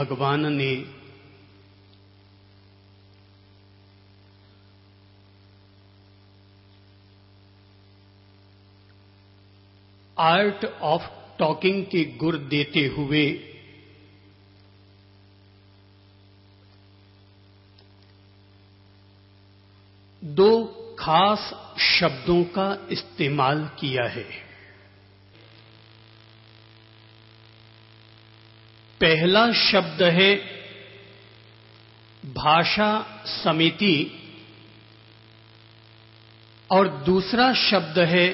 भगवान ने art of talking के गुर देते हुए दो खास शब्दों का इस्तेमाल किया है। पहला शब्द है भाषा समिति और दूसरा शब्द है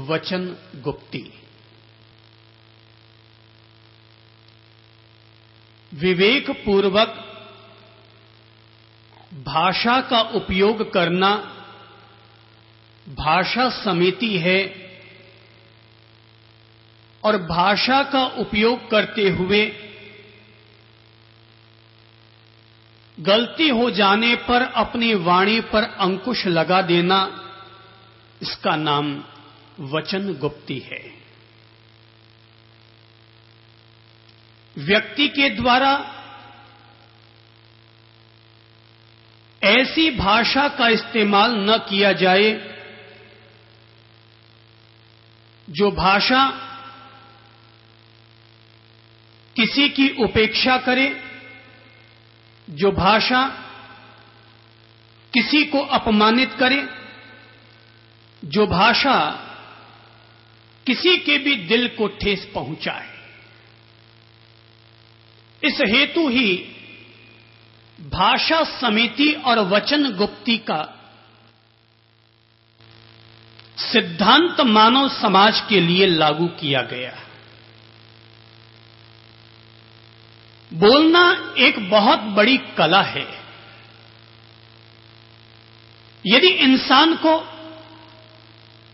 वचन गुप्ती। विवेक पूर्वक भाषा का उपयोग करना भाषा समिति है और भाषा का उपयोग करते हुए गलती हो जाने पर अपनी वाणी पर अंकुश लगा देना, इसका नाम वचन गुप्ती है। व्यक्ति के द्वारा ऐसी भाषा का इस्तेमाल न किया जाए जो भाषा किसी की उपेक्षा करे, जो भाषा किसी को अपमानित करे, जो भाषा किसी के भी दिल को ठेस पहुंचाए। इस हेतु ही भाषा समिति और वचन गुप्ती का सिद्धांत मानव समाज के लिए लागू किया गया। बोलना एक बहुत बड़ी कला है। यदि इंसान को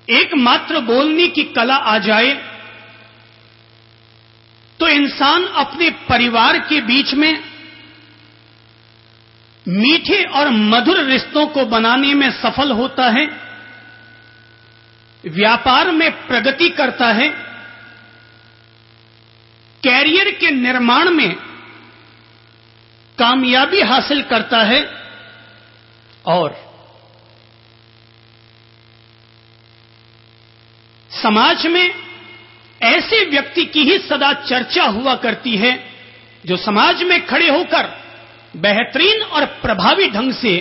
एकमात्र बोलने की कला आ जाए तो इंसान अपने परिवार के बीच में मीठे और मधुर रिश्तों को बनाने में सफल होता है, व्यापार में प्रगति करता है, कैरियर के निर्माण में कामयाबी हासिल करता है और समाज में ऐसे व्यक्ति की ही सदा चर्चा हुआ करती है जो समाज में खड़े होकर बेहतरीन और प्रभावी ढंग से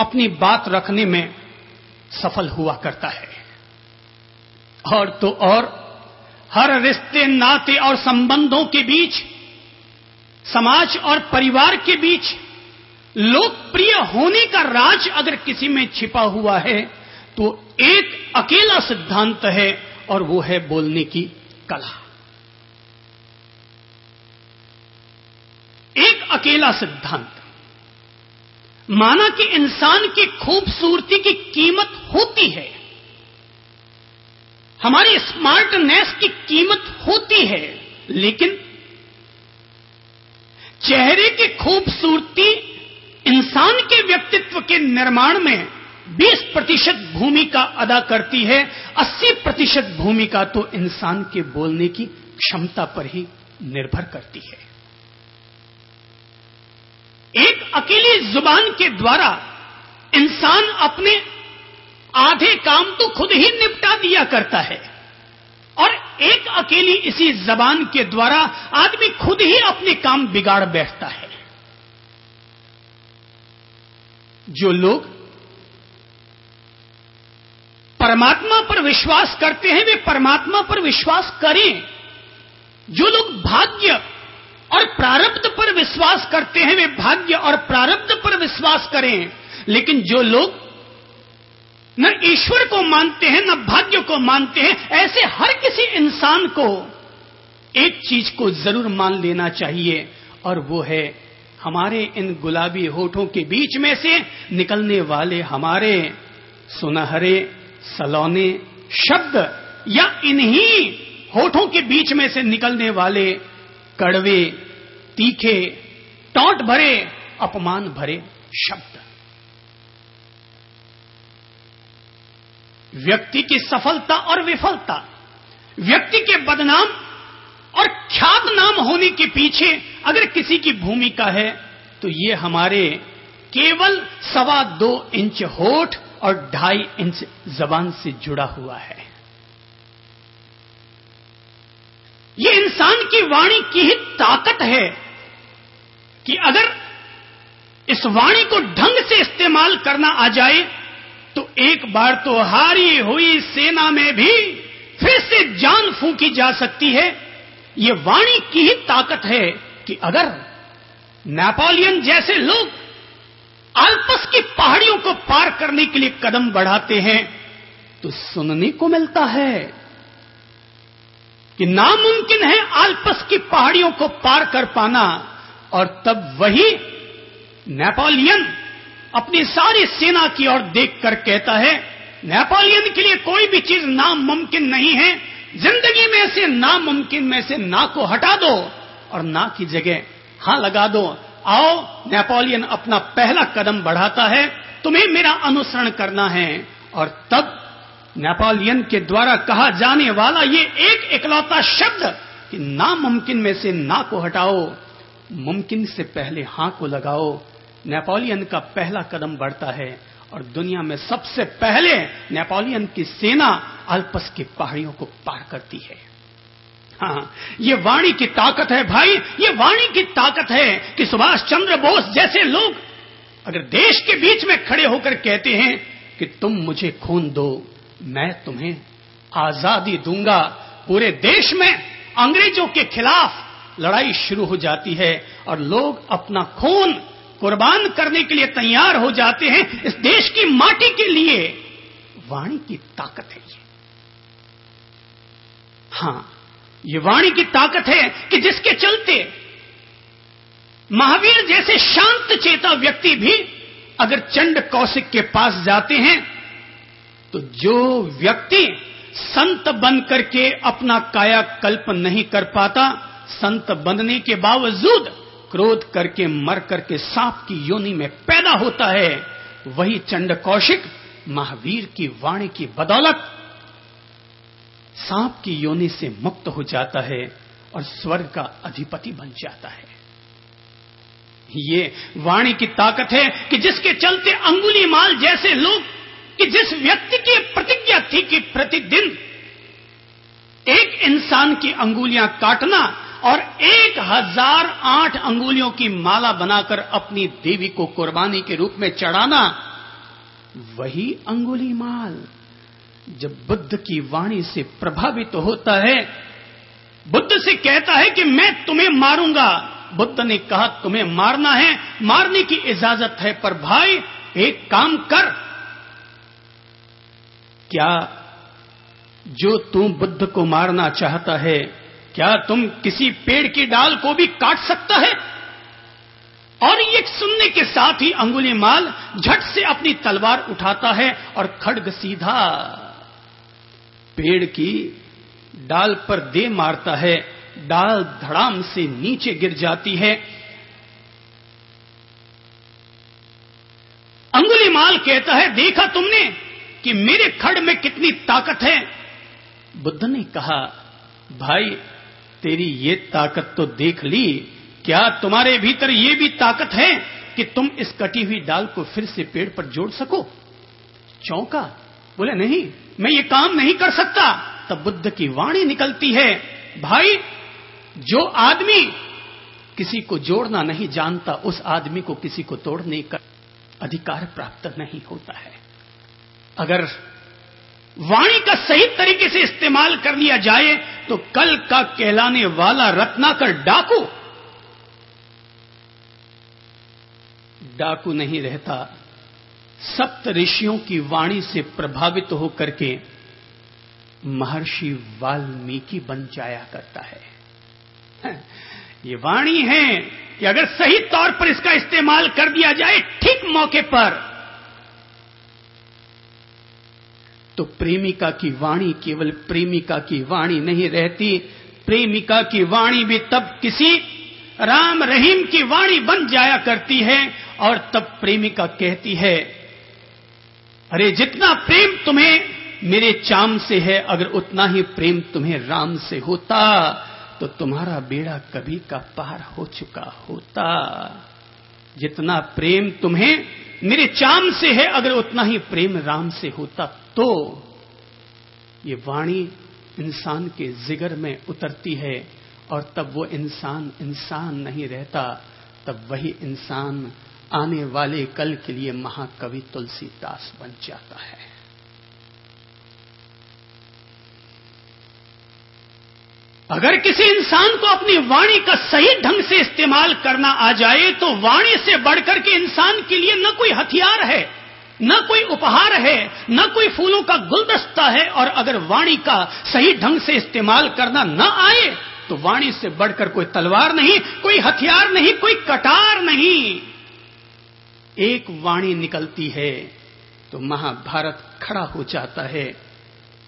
अपनी बात रखने में सफल हुआ करता है। और तो और हर रिश्ते नाते और संबंधों के बीच, समाज और परिवार के बीच लोकप्रिय होने का राज अगर किसी में छिपा हुआ है तो एक अकेला सिद्धांत है और वो है बोलने की कला। एक अकेला सिद्धांत। माना कि इंसान की खूबसूरती की कीमत होती है, हमारी स्मार्टनेस की कीमत होती है, लेकिन चेहरे की खूबसूरती इंसान के व्यक्तित्व के निर्माण में 20% भूमिका अदा करती है। 80% भूमिका तो इंसान के बोलने की क्षमता पर ही निर्भर करती है। एक अकेली जुबान के द्वारा इंसान अपने आधे काम तो खुद ही निपटा दिया करता है और एक अकेली इसी जबान के द्वारा आदमी खुद ही अपने काम बिगाड़ बैठता है। जो लोग परमात्मा पर विश्वास करते हैं वे परमात्मा पर विश्वास करें। जो लोग भाग्य और प्रारब्ध पर विश्वास करते हैं वे भाग्य और प्रारब्ध पर विश्वास करें। लेकिन जो लोग न ईश्वर को मानते हैं न भाग्य को मानते हैं, ऐसे हर किसी इंसान को एक चीज को जरूर मान लेना चाहिए और वो है हमारे इन गुलाबी होठों के बीच में से निकलने वाले हमारे सुनहरे सलोने शब्द या इन्हीं होठों के बीच में से निकलने वाले कड़वे, तीखे, टौंट भरे, अपमान भरे शब्द। व्यक्ति की सफलता और विफलता, व्यक्ति के बदनाम और ख्यात नाम होने के पीछे अगर किसी की भूमिका है तो ये हमारे केवल 2.25 इंच होठ और 2.5 इंच जबान से जुड़ा हुआ है। ये इंसान की वाणी की ही ताकत है कि अगर इस वाणी को ढंग से इस्तेमाल करना आ जाए तो एक बार तो हारी हुई सेना में भी फिर से जान फूंकी जा सकती है। ये वाणी की ही ताकत है कि अगर नेपोलियन जैसे लोग आल्प्स की पहाड़ियों को पार करने के लिए कदम बढ़ाते हैं तो सुनने को मिलता है कि नामुमकिन है आल्प्स की पहाड़ियों को पार कर पाना, और तब वही नेपोलियन अपनी सारी सेना की ओर देखकर कहता है, नेपोलियन के लिए कोई भी चीज नामुमकिन नहीं है, जिंदगी में से नामुमकिन में से ना को हटा दो और ना की जगह हां लगा दो। आओ, नेपोलियन अपना पहला कदम बढ़ाता है, तुम्हें मेरा अनुसरण करना है। और तब नेपोलियन के द्वारा कहा जाने वाला ये एक इकलौता शब्द कि नामुमकिन में से ना को हटाओ, मुमकिन से पहले हां को लगाओ, नेपोलियन का पहला कदम बढ़ता है और दुनिया में सबसे पहले नेपोलियन की सेना आल्प्स की पहाड़ियों को पार करती है। हाँ, ये वाणी की ताकत है भाई, ये वाणी की ताकत है कि सुभाष चंद्र बोस जैसे लोग अगर देश के बीच में खड़े होकर कहते हैं कि तुम मुझे खून दो, मैं तुम्हें आजादी दूंगा, पूरे देश में अंग्रेजों के खिलाफ लड़ाई शुरू हो जाती है और लोग अपना खून कुर्बान करने के लिए तैयार हो जाते हैं इस देश की माटी के लिए। वाणी की ताकत है ये। हां, ये वाणी की ताकत है कि जिसके चलते महावीर जैसे शांत चेता व्यक्ति भी अगर चंड कौशिक के पास जाते हैं तो जो व्यक्ति संत बन करके अपना कायाकल्प नहीं कर पाता, संत बनने के बावजूद क्रोध करके मर करके सांप की योनि में पैदा होता है, वही चंड कौशिक महावीर की वाणी की बदौलत सांप की योनि से मुक्त हो जाता है और स्वर्ग का अधिपति बन जाता है। ये वाणी की ताकत है कि जिसके चलते अंगुलीमाल जैसे लोग, कि जिस व्यक्ति की प्रतिज्ञा थी कि प्रतिदिन एक इंसान की अंगुलियां काटना और 1008 अंगुलियों की माला बनाकर अपनी देवी को कुर्बानी के रूप में चढ़ाना, वही अंगुलीमाल जब बुद्ध की वाणी से प्रभावित होता है, बुद्ध से कहता है कि मैं तुम्हें मारूंगा। बुद्ध ने कहा तुम्हें मारना है, मारने की इजाजत है, पर भाई एक काम कर, क्या जो तू बुद्ध को मारना चाहता है, क्या तुम किसी पेड़ की डाल को भी काट सकता है? और ये सुनने के साथ ही अंगुलीमाल झट से अपनी तलवार उठाता है और खड्ग सीधा पेड़ की डाल पर दे मारता है। डाल धड़ाम से नीचे गिर जाती है। अंगुलीमाल कहता है, देखा तुमने कि मेरे खड्ग में कितनी ताकत है? बुद्ध ने कहा, भाई तेरी ये ताकत तो देख ली, क्या तुम्हारे भीतर ये भी ताकत है कि तुम इस कटी हुई डाल को फिर से पेड़ पर जोड़ सको? चौंका, बोले नहीं, मैं ये काम नहीं कर सकता। तब बुद्ध की वाणी निकलती है, भाई जो आदमी किसी को जोड़ना नहीं जानता, उस आदमी को किसी को तोड़ने का अधिकार प्राप्त नहीं होता है। अगर वाणी का सही तरीके से इस्तेमाल कर लिया जाए तो कल का कहलाने वाला रत्नाकर डाकू नहीं रहता। सप्त ऋषियों की वाणी से प्रभावित होकर के महर्षि वाल्मीकि बन जाया करता है। ये वाणी है कि अगर सही तौर पर इसका इस्तेमाल कर दिया जाए ठीक मौके पर, तो प्रेमिका की वाणी केवल प्रेमिका की वाणी नहीं रहती। प्रेमिका की वाणी भी तब किसी राम रहीम की वाणी बन जाया करती है और तब प्रेमिका कहती है, अरे जितना प्रेम तुम्हें मेरे चाम से है, अगर उतना ही प्रेम तुम्हें राम से होता तो तुम्हारा बेड़ा कभी का पार हो चुका होता। जितना प्रेम तुम्हें मेरे चाम से है, अगर उतना ही प्रेम राम से होता तो। ये वाणी इंसान के जिगर में उतरती है और तब वो इंसान इंसान नहीं रहता, तब वही इंसान आने वाले कल के लिए महाकवि तुलसीदास बन जाता है। अगर किसी इंसान को अपनी वाणी का सही ढंग से इस्तेमाल करना आ जाए तो वाणी से बढ़कर के इंसान के लिए न कोई हथियार है, न कोई उपहार है, न कोई फूलों का गुलदस्ता है। और अगर वाणी का सही ढंग से इस्तेमाल करना न आए तो वाणी से बढ़कर कोई तलवार नहीं, कोई हथियार नहीं, कोई कटार नहीं। एक वाणी निकलती है तो महाभारत खड़ा हो जाता है।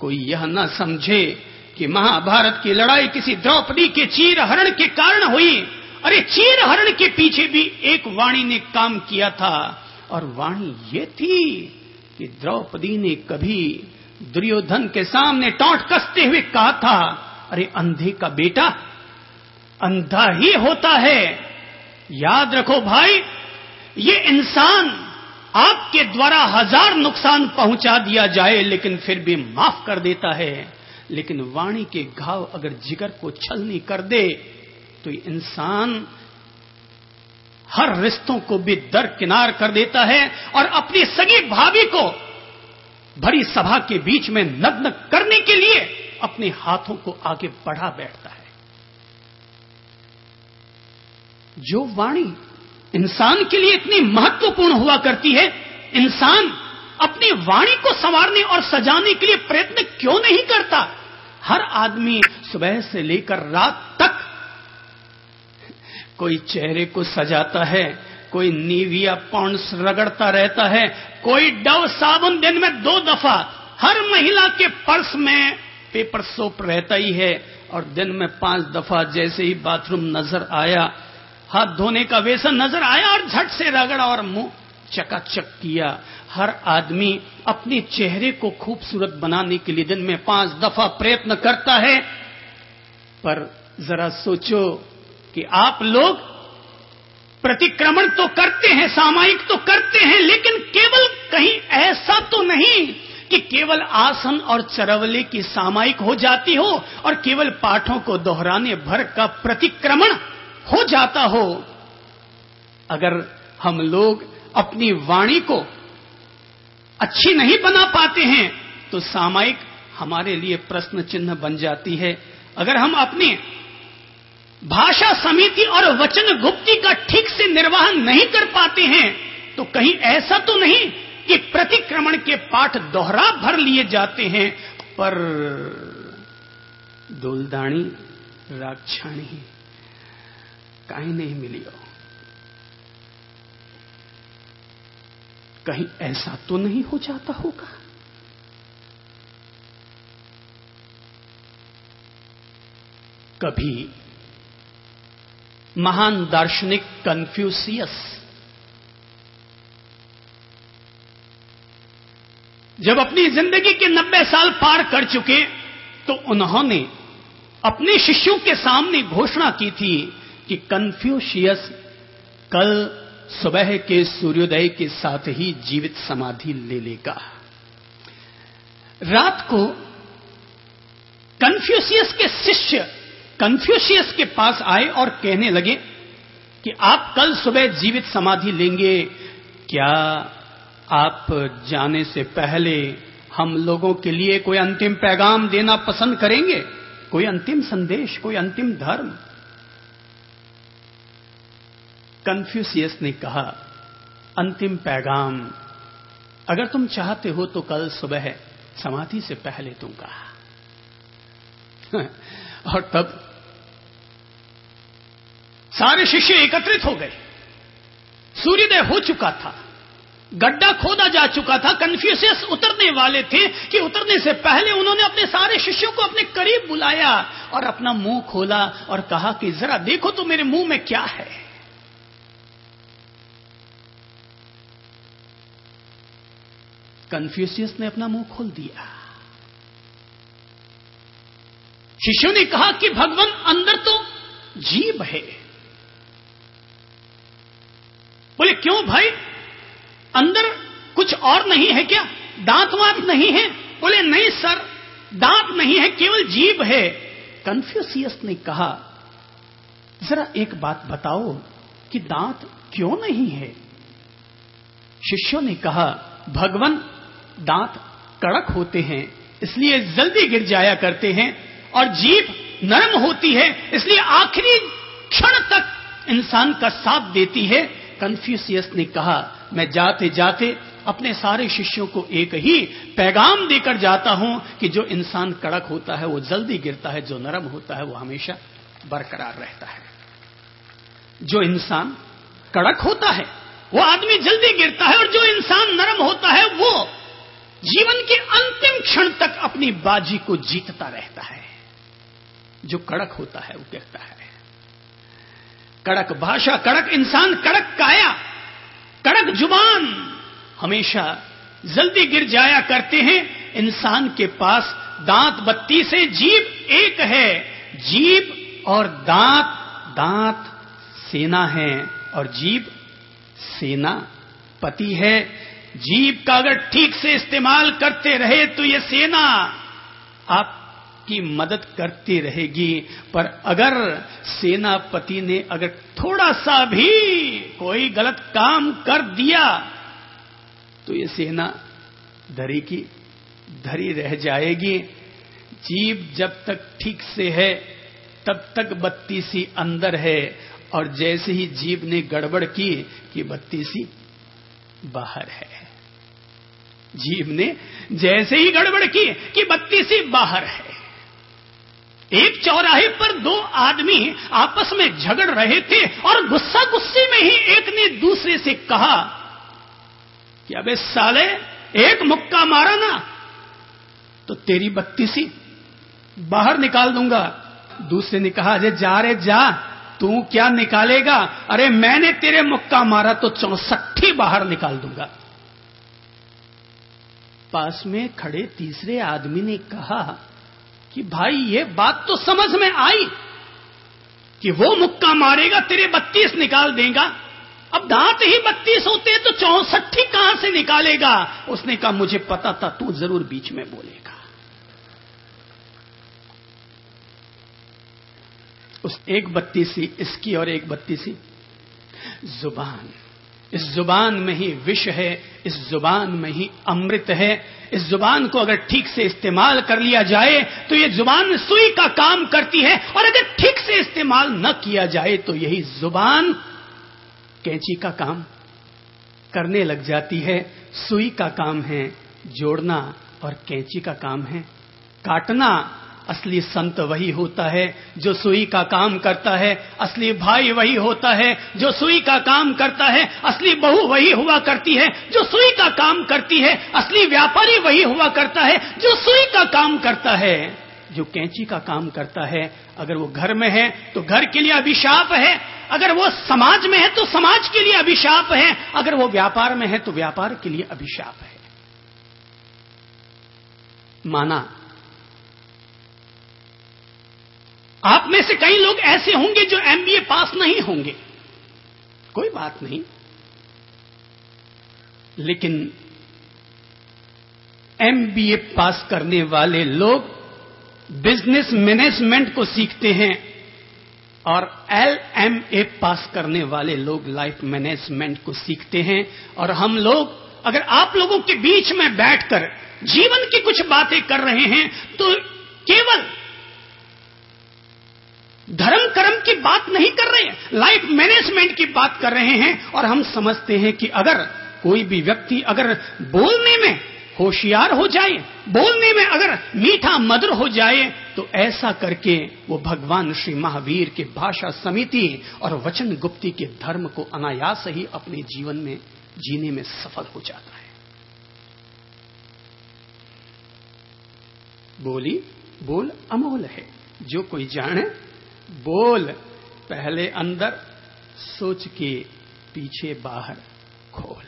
कोई यह न समझे कि महाभारत की लड़ाई किसी द्रौपदी के चीरहरण के कारण हुई। अरे चीरहरण के पीछे भी एक वाणी ने काम किया था, और वाणी ये थी कि द्रौपदी ने कभी दुर्योधन के सामने टौंट कसते हुए कहा था, अरे अंधे का बेटा अंधा ही होता है। याद रखो भाई, ये इंसान आपके द्वारा 1000 नुकसान पहुंचा दिया जाए लेकिन फिर भी माफ कर देता है, लेकिन वाणी के घाव अगर जिगर को छलनी कर दे तो ये इंसान हर रिश्तों को भी दरकिनार कर देता है और अपनी सगी भाभी को भरी सभा के बीच में नग्न करने के लिए अपने हाथों को आगे बढ़ा बैठता है। जो वाणी इंसान के लिए इतनी महत्वपूर्ण हुआ करती है, इंसान अपनी वाणी को संवारने और सजाने के लिए प्रयत्न क्यों नहीं करता? हर आदमी सुबह से लेकर रात तक कोई चेहरे को सजाता है, कोई नीविया पॉन्ड्स रगड़ता रहता है, कोई डव साबुन दिन में 2 दफा। हर महिला के पर्स में पेपर सोप रहता ही है और दिन में 5 दफा जैसे ही बाथरूम नजर आया, हाथ धोने का वेसन नजर आया और झट से रगड़ा और मुंह चकाचक किया। हर आदमी अपने चेहरे को खूबसूरत बनाने के लिए दिन में 5 दफा प्रयत्न करता है। पर जरा सोचो कि आप लोग प्रतिक्रमण तो करते हैं, सामायिक तो करते हैं, लेकिन केवल कहीं ऐसा तो नहीं कि केवल आसन और चरवले की सामायिक हो जाती हो और केवल पाठों को दोहराने भर का प्रतिक्रमण हो जाता हो। अगर हम लोग अपनी वाणी को अच्छी नहीं बना पाते हैं तो सामायिक हमारे लिए प्रश्न चिन्ह बन जाती है। अगर हम अपनी भाषा समिति और वचन गुप्ती का ठीक से निर्वहन नहीं कर पाते हैं तो कहीं ऐसा तो नहीं कि प्रतिक्रमण के पाठ दोहरा भर लिए जाते हैं, पर दुलदाणी राक्षाणी काहे नहीं मिली हो। कहीं ऐसा तो नहीं हो जाता होगा? कभी महान दार्शनिक कन्फ्यूशियस जब अपनी जिंदगी के 90 साल पार कर चुके तो उन्होंने अपने शिष्यों के सामने घोषणा की थी कि कन्फ्यूशियस कल सुबह के सूर्योदय के साथ ही जीवित समाधि ले लेगा। रात को कन्फ्यूशियस के शिष्य कन्फ्यूशियस के पास आए और कहने लगे कि आप कल सुबह जीवित समाधि लेंगे, क्या आप जाने से पहले हम लोगों के लिए कोई अंतिम पैगाम देना पसंद करेंगे? कोई अंतिम संदेश, कोई अंतिम धर्म? कन्फ्यूशियस ने कहा, अंतिम पैगाम अगर तुम चाहते हो तो कल सुबह समाधि से पहले दूंगा। और तब सारे शिष्य एकत्रित हो गए। सूर्योदय हो चुका था, गड्ढा खोदा जा चुका था, कन्फ्यूशियस उतरने वाले थे कि उतरने से पहले उन्होंने अपने सारे शिष्यों को अपने करीब बुलाया और अपना मुंह खोला और कहा कि जरा देखो तो मेरे मुंह में क्या है। कन्फ्यूशियस ने अपना मुंह खोल दिया। शिष्यों ने कहा कि भगवान अंदर तो जीभ है। बोले क्यों भाई, अंदर कुछ और नहीं है क्या, दांत वांत नहीं है? बोले नहीं सर, दांत नहीं है, केवल जीभ है। कन्फ्यूशियस ने कहा जरा एक बात बताओ कि दांत क्यों नहीं है? शिष्यों ने कहा भगवान दांत कड़क होते हैं इसलिए जल्दी गिर जाया करते हैं, और जीभ नरम होती है इसलिए आखिरी क्षण तक इंसान का साथ देती है। कन्फ्यूशियस ने कहा मैं जाते जाते अपने सारे शिष्यों को एक ही पैगाम देकर जाता हूं कि जो इंसान कड़क होता है वो जल्दी गिरता है, जो नरम होता है वो हमेशा बरकरार रहता है। जो इंसान कड़क होता है वो आदमी जल्दी गिरता है, और जो इंसान नरम होता है वो जीवन के अंतिम क्षण तक अपनी बाजी को जीतता रहता है। जो कड़क होता है वो गिरता है। कड़क भाषा, कड़क इंसान, कड़क काया, कड़क जुबान हमेशा जल्दी गिर जाया करते हैं। इंसान के पास दांत बत्ती से जीभ एक है। जीभ और दांत, दांत सेना है और जीभ सेना पति है। जीभ का अगर ठीक से इस्तेमाल करते रहे तो ये सेना आपकी मदद करती रहेगी, पर अगर सेनापति ने अगर थोड़ा सा भी कोई गलत काम कर दिया तो ये सेना धरी की धरी रह जाएगी। जीभ जब तक ठीक से है तब तक बत्ती सी अंदर है, और जैसे ही जीभ ने गड़बड़ की कि बत्ती सी बाहर है। जीभ ने जैसे ही गड़बड़ की कि बत्ती सी बाहर है। एक चौराहे पर दो आदमी आपस में झगड़ रहे थे और गुस्सा गुस्से में ही एक ने दूसरे से कहा कि अबे साले, एक मुक्का मारा ना तो तेरी बत्ती सी बाहर निकाल दूंगा। दूसरे ने कहा अरे जा रे जा, तू क्या निकालेगा? अरे मैंने तेरे मुक्का मारा तो 64 बाहर निकाल दूंगा। पास में खड़े तीसरे आदमी ने कहा कि भाई ये बात तो समझ में आई कि वो मुक्का मारेगा तेरे 32 निकाल देगा, अब दांत ही 32 होते हैं तो 64 कहां से निकालेगा? उसने कहा मुझे पता था तू जरूर बीच में बोलेगा। उस एक बत्ती सी इसकी और एक बत्ती सी जुबान, इस जुबान में ही विष है, इस जुबान में ही अमृत है। इस जुबान को अगर ठीक से इस्तेमाल कर लिया जाए तो ये जुबान सुई का काम करती है, और अगर ठीक से इस्तेमाल न किया जाए तो यही जुबान कैंची का काम करने लग जाती है। सुई का काम है जोड़ना और कैंची का काम है काटना। असली संत वही होता है जो सुई का काम करता है, असली भाई वही होता है जो सुई का काम करता है, असली बहू वही हुआ करती है जो सुई का काम करती है, असली व्यापारी वही हुआ करता है जो सुई का काम करता है। जो कैंची का काम करता है, अगर वो घर में है तो घर के लिए अभिशाप है, अगर वो समाज में है तो समाज के लिए अभिशाप है, अगर वो व्यापार में है तो व्यापार के लिए अभिशाप है। माना आप में से कई लोग ऐसे होंगे जो एमबीए पास नहीं होंगे, कोई बात नहीं, लेकिन एमबीए पास करने वाले लोग बिजनेस मैनेजमेंट को सीखते हैं, और एलएमए पास करने वाले लोग लाइफ मैनेजमेंट को सीखते हैं। और हम लोग अगर आप लोगों के बीच में बैठकर जीवन की कुछ बातें कर रहे हैं तो केवल धर्म कर्म की बात नहीं कर रहे हैं, लाइफ मैनेजमेंट की बात कर रहे हैं। और हम समझते हैं कि अगर कोई भी व्यक्ति अगर बोलने में होशियार हो जाए, बोलने में अगर मीठा मधुर हो जाए, तो ऐसा करके वो भगवान श्री महावीर के भाषा समिति और वचन गुप्ती के धर्म को अनायास ही अपने जीवन में जीने में सफल हो जाता है। बोली बोल अमोल है, जो कोई जाने बोल, पहले अंदर सोच के पीछे बाहर खोल।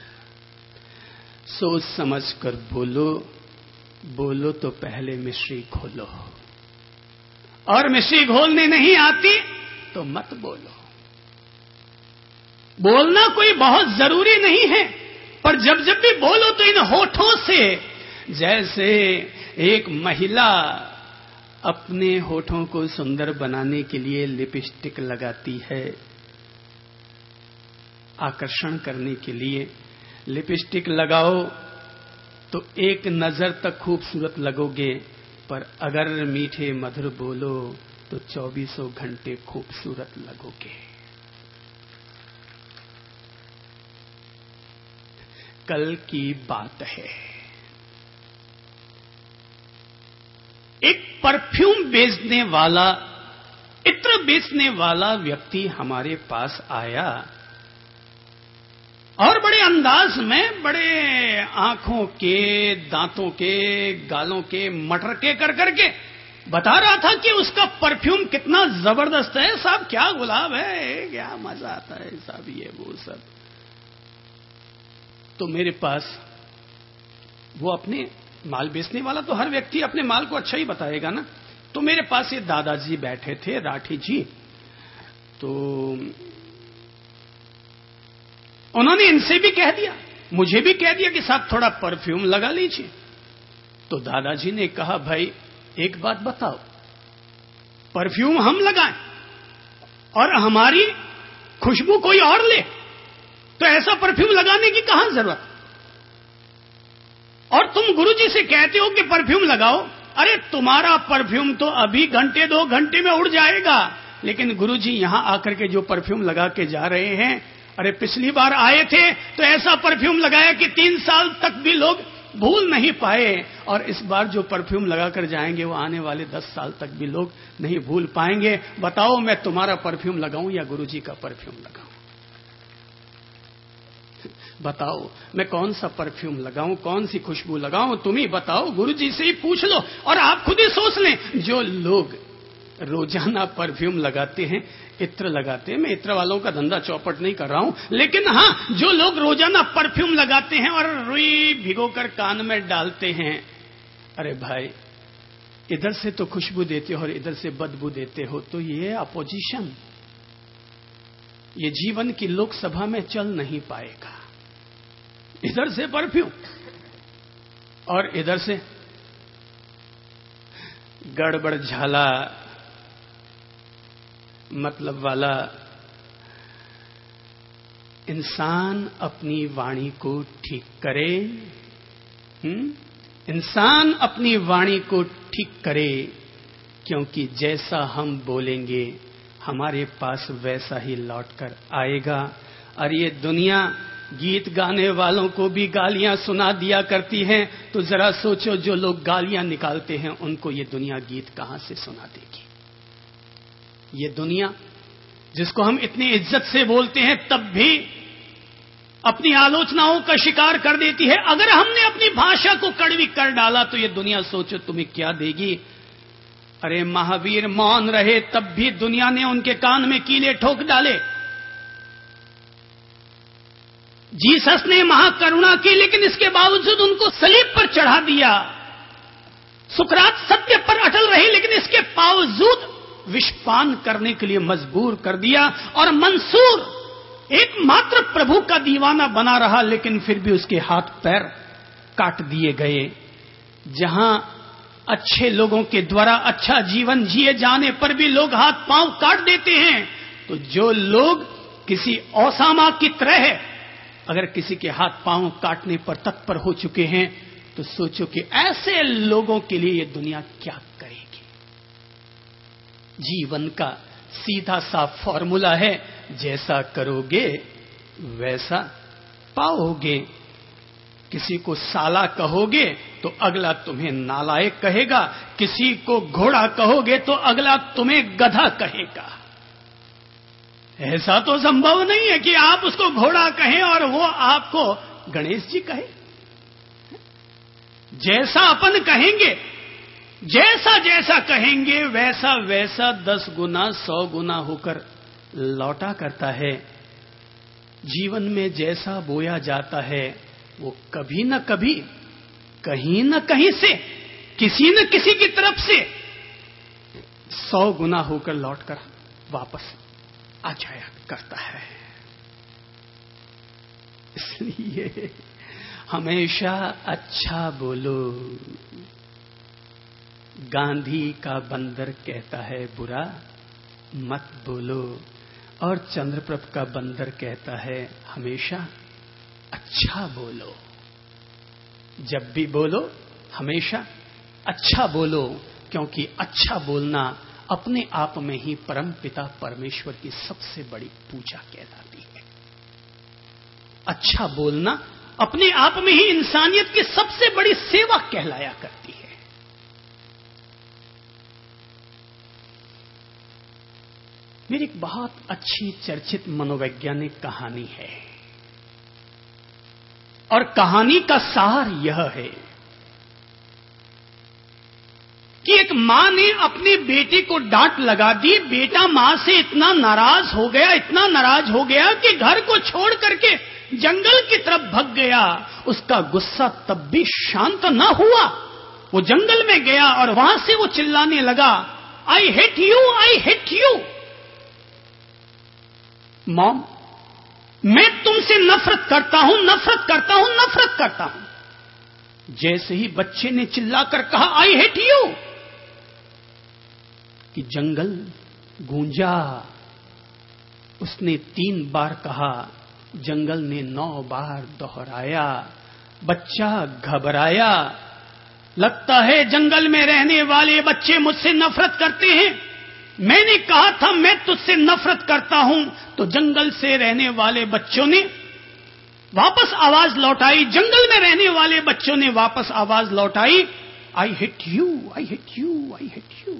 सोच समझ कर बोलो, बोलो तो पहले मिश्री खोलो। और मिश्री घोलने नहीं आती तो मत बोलो। बोलना कोई बहुत जरूरी नहीं है, पर जब जब भी बोलो तो इन होठों से, जैसे एक महिला अपने होठों को सुंदर बनाने के लिए लिपस्टिक लगाती है, आकर्षण करने के लिए लिपस्टिक लगाओ तो एक नजर तक खूबसूरत लगोगे, पर अगर मीठे मधुर बोलो तो 24 घंटे खूबसूरत लगोगे। कल की बात है, एक परफ्यूम बेचने वाला, इत्र बेचने वाला व्यक्ति हमारे पास आया और बड़े अंदाज में, बड़े आंखों के, दांतों के, गालों के मटरके कर करके बता रहा था कि उसका परफ्यूम कितना जबरदस्त है साहब, क्या गुलाब है, क्या मजा आता है साहब, ये वो सब। तो मेरे पास वो अपने माल बेचने वाला, तो हर व्यक्ति अपने माल को अच्छा ही बताएगा ना। तो मेरे पास ये दादाजी बैठे थे, राठी जी, तो उन्होंने इनसे भी कह दिया, मुझे भी कह दिया कि साहब थोड़ा परफ्यूम लगा लीजिए। तो दादाजी ने कहा, भाई एक बात बताओ, परफ्यूम हम लगाएं और हमारी खुशबू कोई और ले, तो ऐसा परफ्यूम लगाने की कहां जरूरत? और तुम गुरुजी से कहते हो कि परफ्यूम लगाओ, अरे तुम्हारा परफ्यूम तो अभी घंटे 2 घंटे में उड़ जाएगा, लेकिन गुरुजी यहां आकर के जो परफ्यूम लगा के जा रहे हैं, अरे पिछली बार आए थे तो ऐसा परफ्यूम लगाया कि 3 साल तक भी लोग भूल नहीं पाए, और इस बार जो परफ्यूम लगाकर जाएंगे वो आने वाले 10 साल तक भी लोग नहीं भूल पाएंगे। बताओ मैं तुम्हारा परफ्यूम लगाऊं या गुरुजी का परफ्यूम लगाऊं? बताओ मैं कौन सा परफ्यूम लगाऊं, कौन सी खुशबू लगाऊं? तुम ही बताओ, गुरुजी से ही पूछ लो। और आप खुद ही सोच लें, जो लोग रोजाना परफ्यूम लगाते हैं, इत्र लगाते हैं, मैं इत्र वालों का धंधा चौपट नहीं कर रहा हूं, लेकिन हां, जो लोग रोजाना परफ्यूम लगाते हैं और रुई भिगोकर कान में डालते हैं, अरे भाई इधर से तो खुशबू देते हो और इधर से बदबू देते हो, तो ये अपोजिशन, ये जीवन की लोकसभा में चल नहीं पाएगा। इधर से परफ्यूम और इधर से गड़बड़ झाला मतलब वाला। इंसान अपनी वाणी को ठीक करे, इंसान अपनी वाणी को ठीक करे, क्योंकि जैसा हम बोलेंगे हमारे पास वैसा ही लौटकर आएगा। और ये दुनिया गीत गाने वालों को भी गालियां सुना दिया करती है, तो जरा सोचो जो लोग गालियां निकालते हैं उनको ये दुनिया गीत कहां से सुना देगी? ये दुनिया जिसको हम इतनी इज्जत से बोलते हैं तब भी अपनी आलोचनाओं का शिकार कर देती है। अगर हमने अपनी भाषा को कड़वी कर डाला तो ये दुनिया सोचो तुम्हें क्या देगी। अरे महावीर मौन रहे तब भी दुनिया ने उनके कान में कीले ठोक डाले। जीसस ने महाकरुणा की, लेकिन इसके बावजूद उनको सलीब पर चढ़ा दिया। सुकरात सत्य पर अटल रहे, लेकिन इसके बावजूद विषपान करने के लिए मजबूर कर दिया। और मंसूर एकमात्र प्रभु का दीवाना बना रहा, लेकिन फिर भी उसके हाथ पैर काट दिए गए। जहां अच्छे लोगों के द्वारा अच्छा जीवन जिए जाने पर भी लोग हाथ पांव काट देते हैं, तो जो लोग किसी ओसामा की तरह अगर किसी के हाथ पांव काटने पर तत्पर हो चुके हैं, तो सोचो कि ऐसे लोगों के लिए ये दुनिया क्या करेगी। जीवन का सीधा सा फॉर्मूला है, जैसा करोगे वैसा पाओगे। किसी को साला कहोगे तो अगला तुम्हें नालायक कहेगा, किसी को घोड़ा कहोगे तो अगला तुम्हें गधा कहेगा। ऐसा तो संभव नहीं है कि आप उसको घोड़ा कहें और वो आपको गणेश जी कहे। जैसा अपन कहेंगे, जैसा जैसा कहेंगे वैसा वैसा 10 गुना 100 गुना होकर लौटा करता है। जीवन में जैसा बोया जाता है वो कभी न कभी, कहीं न कहीं से, किसी न किसी की तरफ से 100 गुना होकर लौटकर वापस आ जाया करता है। इसलिए हमेशा अच्छा बोलो। गांधी का बंदर कहता है बुरा मत बोलो, और चंद्रप्रभ का बंदर कहता है हमेशा अच्छा बोलो। जब भी बोलो हमेशा अच्छा बोलो, क्योंकि अच्छा बोलना अपने आप में ही परमपिता परमेश्वर की सबसे बड़ी पूजा कहलाती है। अच्छा बोलना अपने आप में ही इंसानियत की सबसे बड़ी सेवा कहलाया करती है। मेरी एक बहुत अच्छी चर्चित मनोवैज्ञानिक कहानी है, और कहानी का सार यह है कि एक मां ने अपने बेटे को डांट लगा दी। बेटा मां से इतना नाराज हो गया कि घर को छोड़ करके जंगल की तरफ भाग गया। उसका गुस्सा तब भी शांत न हुआ। वो जंगल में गया और वहां से वो चिल्लाने लगा, I hate you, I hate you. Mom, मैं तुमसे नफरत करता हूं, नफरत करता हूं, नफरत करता हूं। जैसे ही बच्चे ने चिल्लाकर कहा आई हेट यू, कि जंगल गूंजा। उसने 3 बार कहा, जंगल ने 9 बार दोहराया। बच्चा घबराया। लगता है जंगल में रहने वाले बच्चे मुझसे नफरत करते हैं। मैंने कहा था मैं तुझसे नफरत करता हूं। तो जंगल से रहने वाले बच्चों ने वापस आवाज लौटाई। जंगल में रहने वाले बच्चों ने वापस आवाज लौटाई, I hate you, I hate you, I hate you.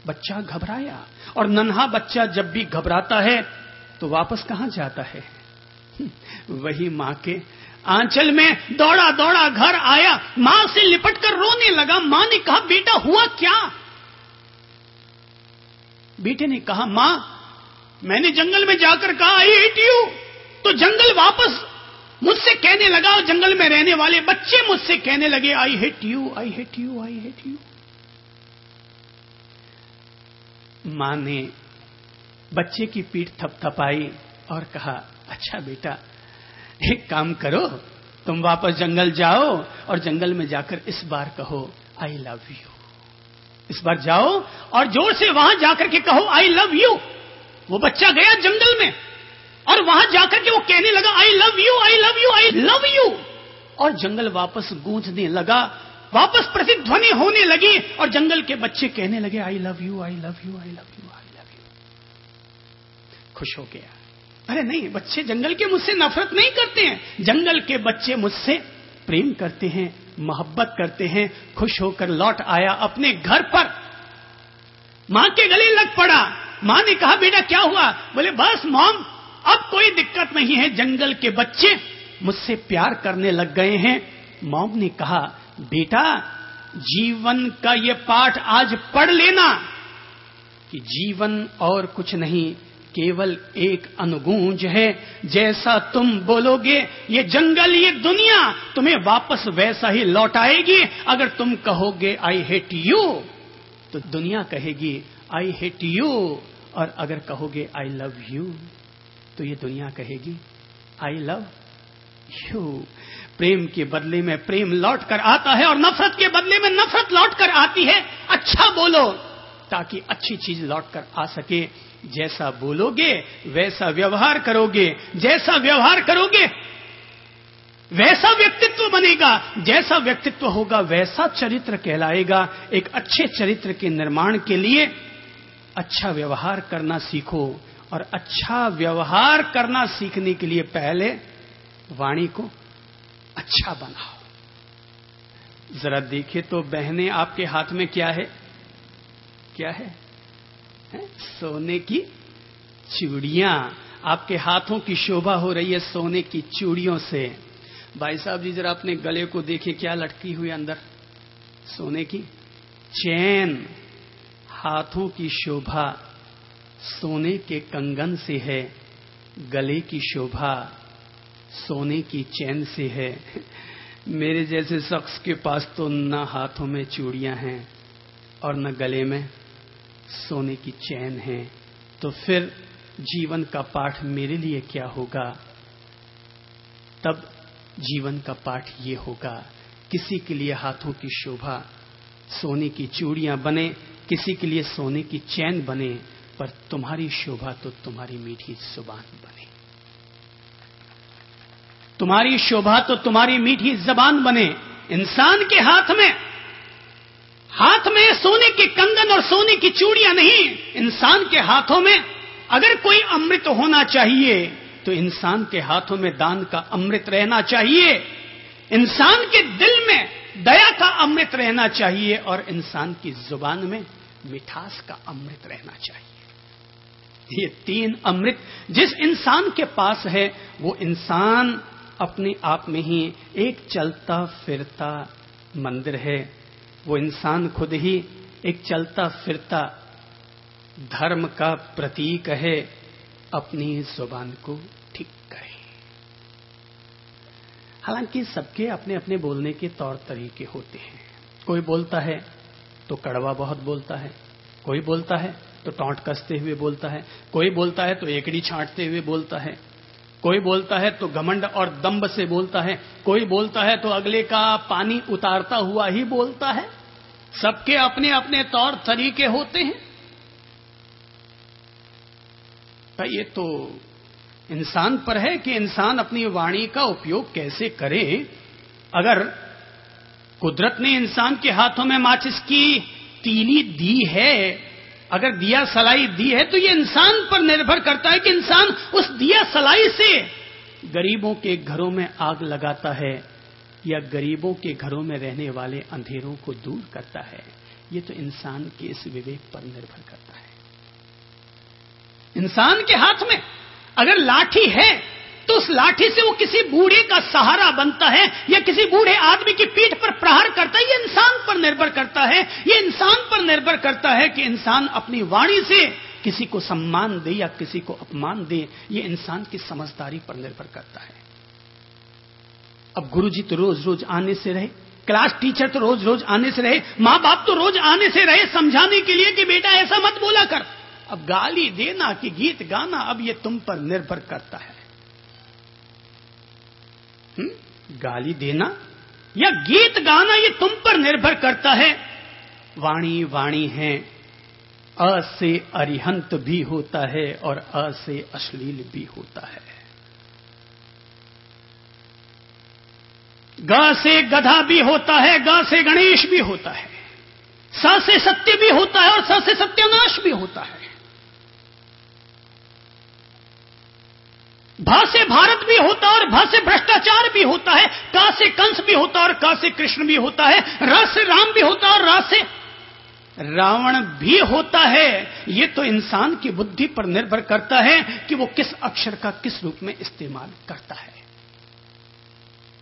बच्चा घबराया, और नन्हा बच्चा जब भी घबराता है तो वापस कहां जाता है? वही मां के आंचल में दौड़ा दौड़ा घर आया। मां से लिपटकर रोने लगा। मां ने कहा, बेटा हुआ क्या? बेटे ने कहा, मां, मैंने जंगल में जाकर कहा आई हेट यू, तो जंगल वापस मुझसे कहने लगा, और जंगल में रहने वाले बच्चे मुझसे कहने लगे I hate you, I hate you, I hate you. मां ने बच्चे की पीठ थपथपाई और कहा, अच्छा बेटा, एक काम करो, तुम वापस जंगल जाओ और जंगल में जाकर इस बार कहो आई लव यू। इस बार जाओ और जोर से वहां जाकर के कहो आई लव यू। वो बच्चा गया जंगल में और वहां जाकर के वो कहने लगा I love you, I love you, I love you. और जंगल वापस गूंजने लगा, वापस प्रतिध्वनि होने लगी, और जंगल के बच्चे कहने लगे I love you, I love you, I love you, I love you. खुश हो गया। अरे नहीं, बच्चे जंगल के मुझसे नफरत नहीं करते हैं। जंगल के बच्चे मुझसे प्रेम करते हैं, मोहब्बत करते हैं। खुश होकर लौट आया अपने घर पर, मां के गले लग पड़ा। मां ने कहा, बेटा क्या हुआ? बोले, बस मॉम, अब कोई दिक्कत नहीं है, जंगल के बच्चे मुझसे प्यार करने लग गए हैं। मॉम ने कहा, बेटा, जीवन का ये पाठ आज पढ़ लेना कि जीवन और कुछ नहीं, केवल एक अनुगूंज है। जैसा तुम बोलोगे, ये जंगल, ये दुनिया तुम्हें वापस वैसा ही लौटाएगी। अगर तुम कहोगे आई हेट यू, तो दुनिया कहेगी आई हेट यू, और अगर कहोगे आई लव यू, तो ये दुनिया कहेगी आई लव यू। प्रेम के बदले में प्रेम लौट कर आता है, और नफरत के बदले में नफरत लौट कर आती है। अच्छा बोलो ताकि अच्छी चीज लौट कर आ सके। जैसा बोलोगे वैसा व्यवहार करोगे, जैसा व्यवहार करोगे वैसा व्यक्तित्व बनेगा, जैसा व्यक्तित्व होगा वैसा चरित्र कहलाएगा। एक अच्छे चरित्र के निर्माण के लिए अच्छा व्यवहार करना सीखो, और अच्छा व्यवहार करना सीखने के लिए पहले वाणी को अच्छा बनाओ। जरा देखिए तो बहनें, आपके हाथ में क्या है? क्या है? सोने की चूड़ियां। आपके हाथों की शोभा हो रही है सोने की चूड़ियों से। भाई साहब जी, जरा अपने गले को देखिए, क्या लटकी हुई अंदर? सोने की चैन। हाथों की शोभा सोने के कंगन से है, गले की शोभा सोने की चैन से है। मेरे जैसे शख्स के पास तो ना हाथों में चूड़ियां हैं और न गले में सोने की चैन है, तो फिर जीवन का पाठ मेरे लिए क्या होगा? तब जीवन का पाठ ये होगा, किसी के लिए हाथों की शोभा सोने की चूड़ियां बने, किसी के लिए सोने की चैन बने, पर तुम्हारी शोभा तो तुम्हारी मीठी जुबान बने। तुम्हारी शोभा तो तुम्हारी मीठी जबान बने। इंसान के हाथ में सोने के कंगन और सोने की चूड़ियां नहीं। इंसान के हाथों में अगर कोई अमृत होना चाहिए तो इंसान के हाथों में दान का अमृत रहना चाहिए। इंसान के दिल में दया का अमृत रहना चाहिए और इंसान की जुबान में मिठास का अमृत रहना चाहिए। ये तीन अमृत जिस इंसान के पास है, वो इंसान अपने आप में ही एक चलता फिरता मंदिर है। वो इंसान खुद ही एक चलता फिरता धर्म का प्रतीक है। अपनी जुबान को ठीक करे। हालांकि सबके अपने अपने बोलने के तौर तरीके होते हैं। कोई बोलता है तो कड़वा बहुत बोलता है, कोई बोलता है तो टौंट कसते हुए बोलता है, कोई बोलता है तो एकड़ी छांटते हुए बोलता है, कोई बोलता है तो घमंड और दंभ से बोलता है, कोई बोलता है तो अगले का पानी उतारता हुआ ही बोलता है। सबके अपने अपने तौर तरीके होते हैं। तो ये तो इंसान पर है कि इंसान अपनी वाणी का उपयोग कैसे करे। अगर कुदरत ने इंसान के हाथों में माचिस की तीली दी है, अगर दिया सलाई दी है, तो ये इंसान पर निर्भर करता है कि इंसान उस दिया सलाई से गरीबों के घरों में आग लगाता है या गरीबों के घरों में रहने वाले अंधेरों को दूर करता है। ये तो इंसान के इस विवेक पर निर्भर करता है। इंसान के हाथ में अगर लाठी है तो उस लाठी से वो किसी बूढ़े का सहारा बनता है या किसी बूढ़े आदमी की पीठ पर प्रहार करता है। ये इंसान पर निर्भर करता है। ये इंसान पर निर्भर करता है कि इंसान अपनी वाणी से किसी को सम्मान दे या किसी को अपमान दे। ये इंसान की समझदारी पर निर्भर करता है। अब गुरुजी तो रोज रोज आने से रहे, क्लास टीचर तो रोज रोज आने से रहे, माँ बाप तो रोज आने से रहे समझाने के लिए कि बेटा ऐसा मत बोला कर। अब गाली देना कि गीत गाना, अब ये तुम पर निर्भर करता है। गाली देना या गीत गाना ये तुम पर निर्भर करता है। वाणी वाणी है, अ से अरिहंत भी होता है और अ से अश्लील भी होता है। ग से गधा भी होता है, ग से गणेश भी होता है, स से सत्य भी होता है और स से सत्यानाश भी होता है। भ से भारत भी होता है और भ से भ्रष्टाचार भी होता है, क से कंस भी होता है और क से कृष्ण भी होता है, र से राम भी होता है और र से रावण भी होता है। ये तो इंसान की बुद्धि पर निर्भर करता है कि वो किस अक्षर का किस रूप में इस्तेमाल करता है।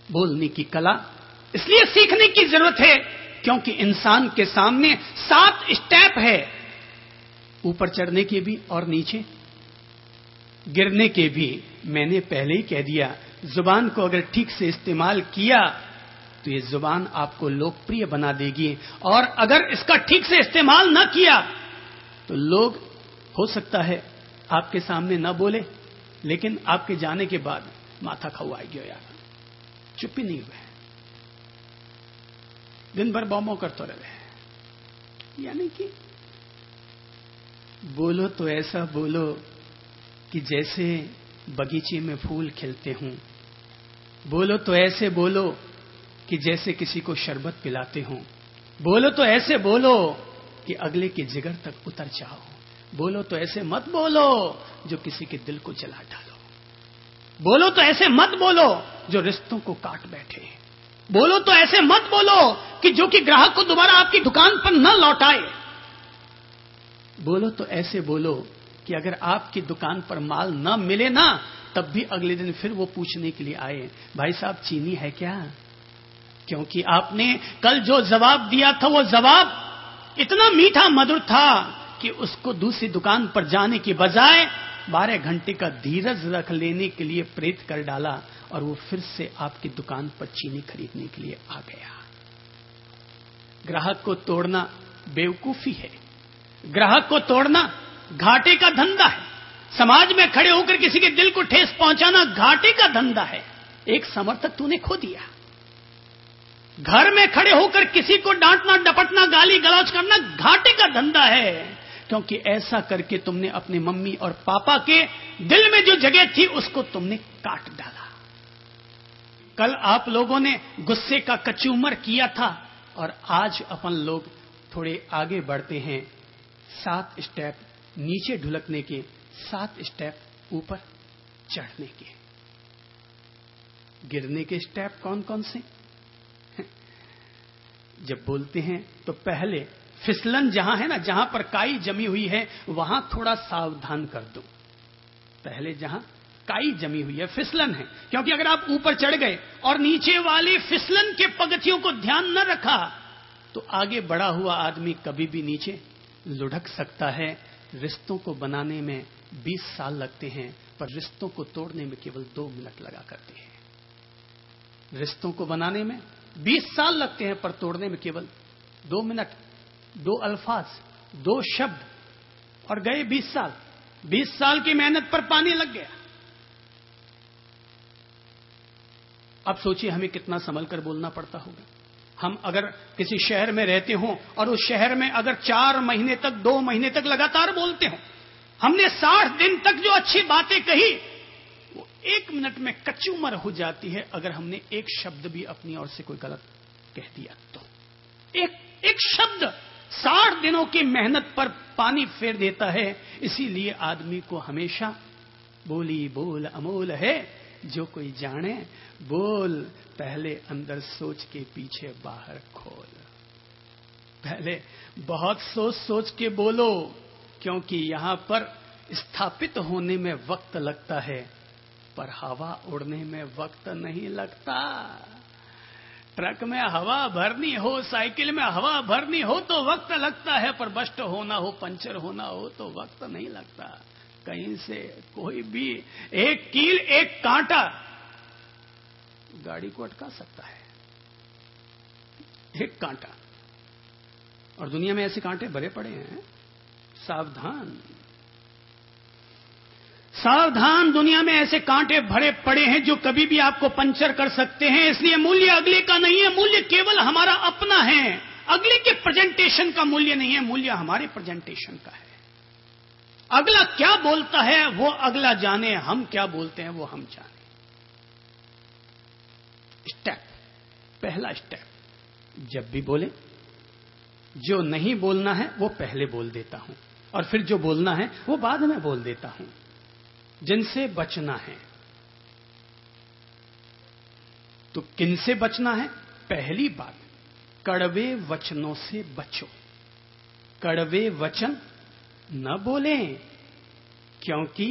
बोलने की कला इसलिए सीखने की जरूरत है क्योंकि इंसान के सामने 7 स्टेप है, ऊपर चढ़ने के भी और नीचे गिरने के भी। मैंने पहले ही कह दिया, जुबान को अगर ठीक से इस्तेमाल किया तो ये जुबान आपको लोकप्रिय बना देगी, और अगर इसका ठीक से इस्तेमाल न किया तो लोग हो सकता है आपके सामने न बोले, लेकिन आपके जाने के बाद माथा खवाएगी यार, चुप ही नहीं हुए, दिन भर बौमो करते रहे। यानी कि बोलो तो ऐसा बोलो कि जैसे बगीचे में फूल खिलते हों, बोलो तो ऐसे बोलो कि जैसे किसी को शरबत पिलाते हों, बोलो तो ऐसे बोलो कि अगले के जिगर तक उतर जाओ, बोलो तो ऐसे मत बोलो जो किसी के दिल को जला डालो, बोलो तो ऐसे मत बोलो जो रिश्तों को काट बैठे, बोलो तो ऐसे मत बोलो कि जो कि ग्राहक को दोबारा आपकी दुकान पर न लौटाए, बोलो तो ऐसे बोलो कि अगर आपकी दुकान पर माल न मिले ना, तब भी अगले दिन फिर वो पूछने के लिए आए, भाई साहब चीनी है क्या? क्योंकि आपने कल जो जवाब दिया था वो जवाब इतना मीठा मधुर था कि उसको दूसरी दुकान पर जाने की बजाय 12 घंटे का धीरज रख लेने के लिए प्रेरित कर डाला, और वो फिर से आपकी दुकान पर चीनी खरीदने के लिए आ गया। ग्राहक को तोड़ना बेवकूफी है। ग्राहक को तोड़ना घाटे का धंधा है। समाज में खड़े होकर किसी के दिल को ठेस पहुंचाना घाटे का धंधा है। एक समर्थक तूने खो दिया। घर में खड़े होकर किसी को डांटना, डपटना, गाली गलौज करना घाटे का धंधा है, क्योंकि ऐसा करके तुमने अपने मम्मी और पापा के दिल में जो जगह थी उसको तुमने काट डाला। कल आप लोगों ने गुस्से का कचूमर किया था और आज अपन लोग थोड़े आगे बढ़ते हैं। 7 स्टेप नीचे ढुलकने के, 7 स्टेप ऊपर चढ़ने के। गिरने के स्टेप कौन कौन से? जब बोलते हैं तो पहले फिसलन जहां है ना, जहां पर काई जमी हुई है वहां थोड़ा सावधान कर दो। पहले जहां काई जमी हुई है, फिसलन है, क्योंकि अगर आप ऊपर चढ़ गए और नीचे वाले फिसलन के पगथियों को ध्यान न रखा तो आगे बढ़ा हुआ आदमी कभी भी नीचे लुढ़क सकता है। रिश्तों को बनाने में 20 साल लगते हैं, पर रिश्तों को तोड़ने में केवल 2 मिनट लगा करते हैं। रिश्तों को बनाने में 20 साल लगते हैं, पर तोड़ने में केवल 2 मिनट, 2 अल्फाज, 2 शब्द, और गए 20 साल। 20 साल की मेहनत पर पानी लग गया। अब सोचिए हमें कितना संभल कर बोलना पड़ता होगा। हम अगर किसी शहर में रहते हों और उस शहर में अगर 4 महीने तक, 2 महीने तक लगातार बोलते हो, हमने 60 दिन तक जो अच्छी बातें कही वो 1 मिनट में कचूमर हो जाती है अगर हमने एक शब्द भी अपनी ओर से कोई गलत कह दिया तो। एक शब्द 60 दिनों की मेहनत पर पानी फेर देता है। इसीलिए आदमी को हमेशा बोली बोल अमोल है, जो कोई जाने बोल, पहले अंदर सोच के पीछे बाहर खोल। पहले बहुत सोच सोच के बोलो, क्योंकि यहां पर स्थापित होने में वक्त लगता है, पर हवा उड़ने में वक्त नहीं लगता। ट्रक में हवा भरनी हो, साइकिल में हवा भरनी हो तो वक्त लगता है, पर बस्ट होना हो, पंचर होना हो तो वक्त नहीं लगता। कहीं से कोई भी एक कील, एक कांटा गाड़ी को अटका सकता है। एक कांटा, और दुनिया में ऐसे कांटे भरे पड़े हैं। सावधान सावधान, दुनिया में ऐसे कांटे भरे पड़े हैं जो कभी भी आपको पंचर कर सकते हैं। इसलिए मूल्य अगले का नहीं है, मूल्य केवल हमारा अपना है। अगले के प्रेजेंटेशन का मूल्य नहीं है, मूल्य हमारे प्रेजेंटेशन का है। अगला क्या बोलता है वो अगला जाने, हम क्या बोलते हैं वो हम जाने। स्टेप, पहला स्टेप, जब भी बोले जो नहीं बोलना है वो पहले बोल देता हूं, और फिर जो बोलना है वो बाद में बोल देता हूं। जिनसे बचना है तो किनसे बचना है? पहली बात, कड़वे वचनों से बचो। कड़वे वचन न बोलें, क्योंकि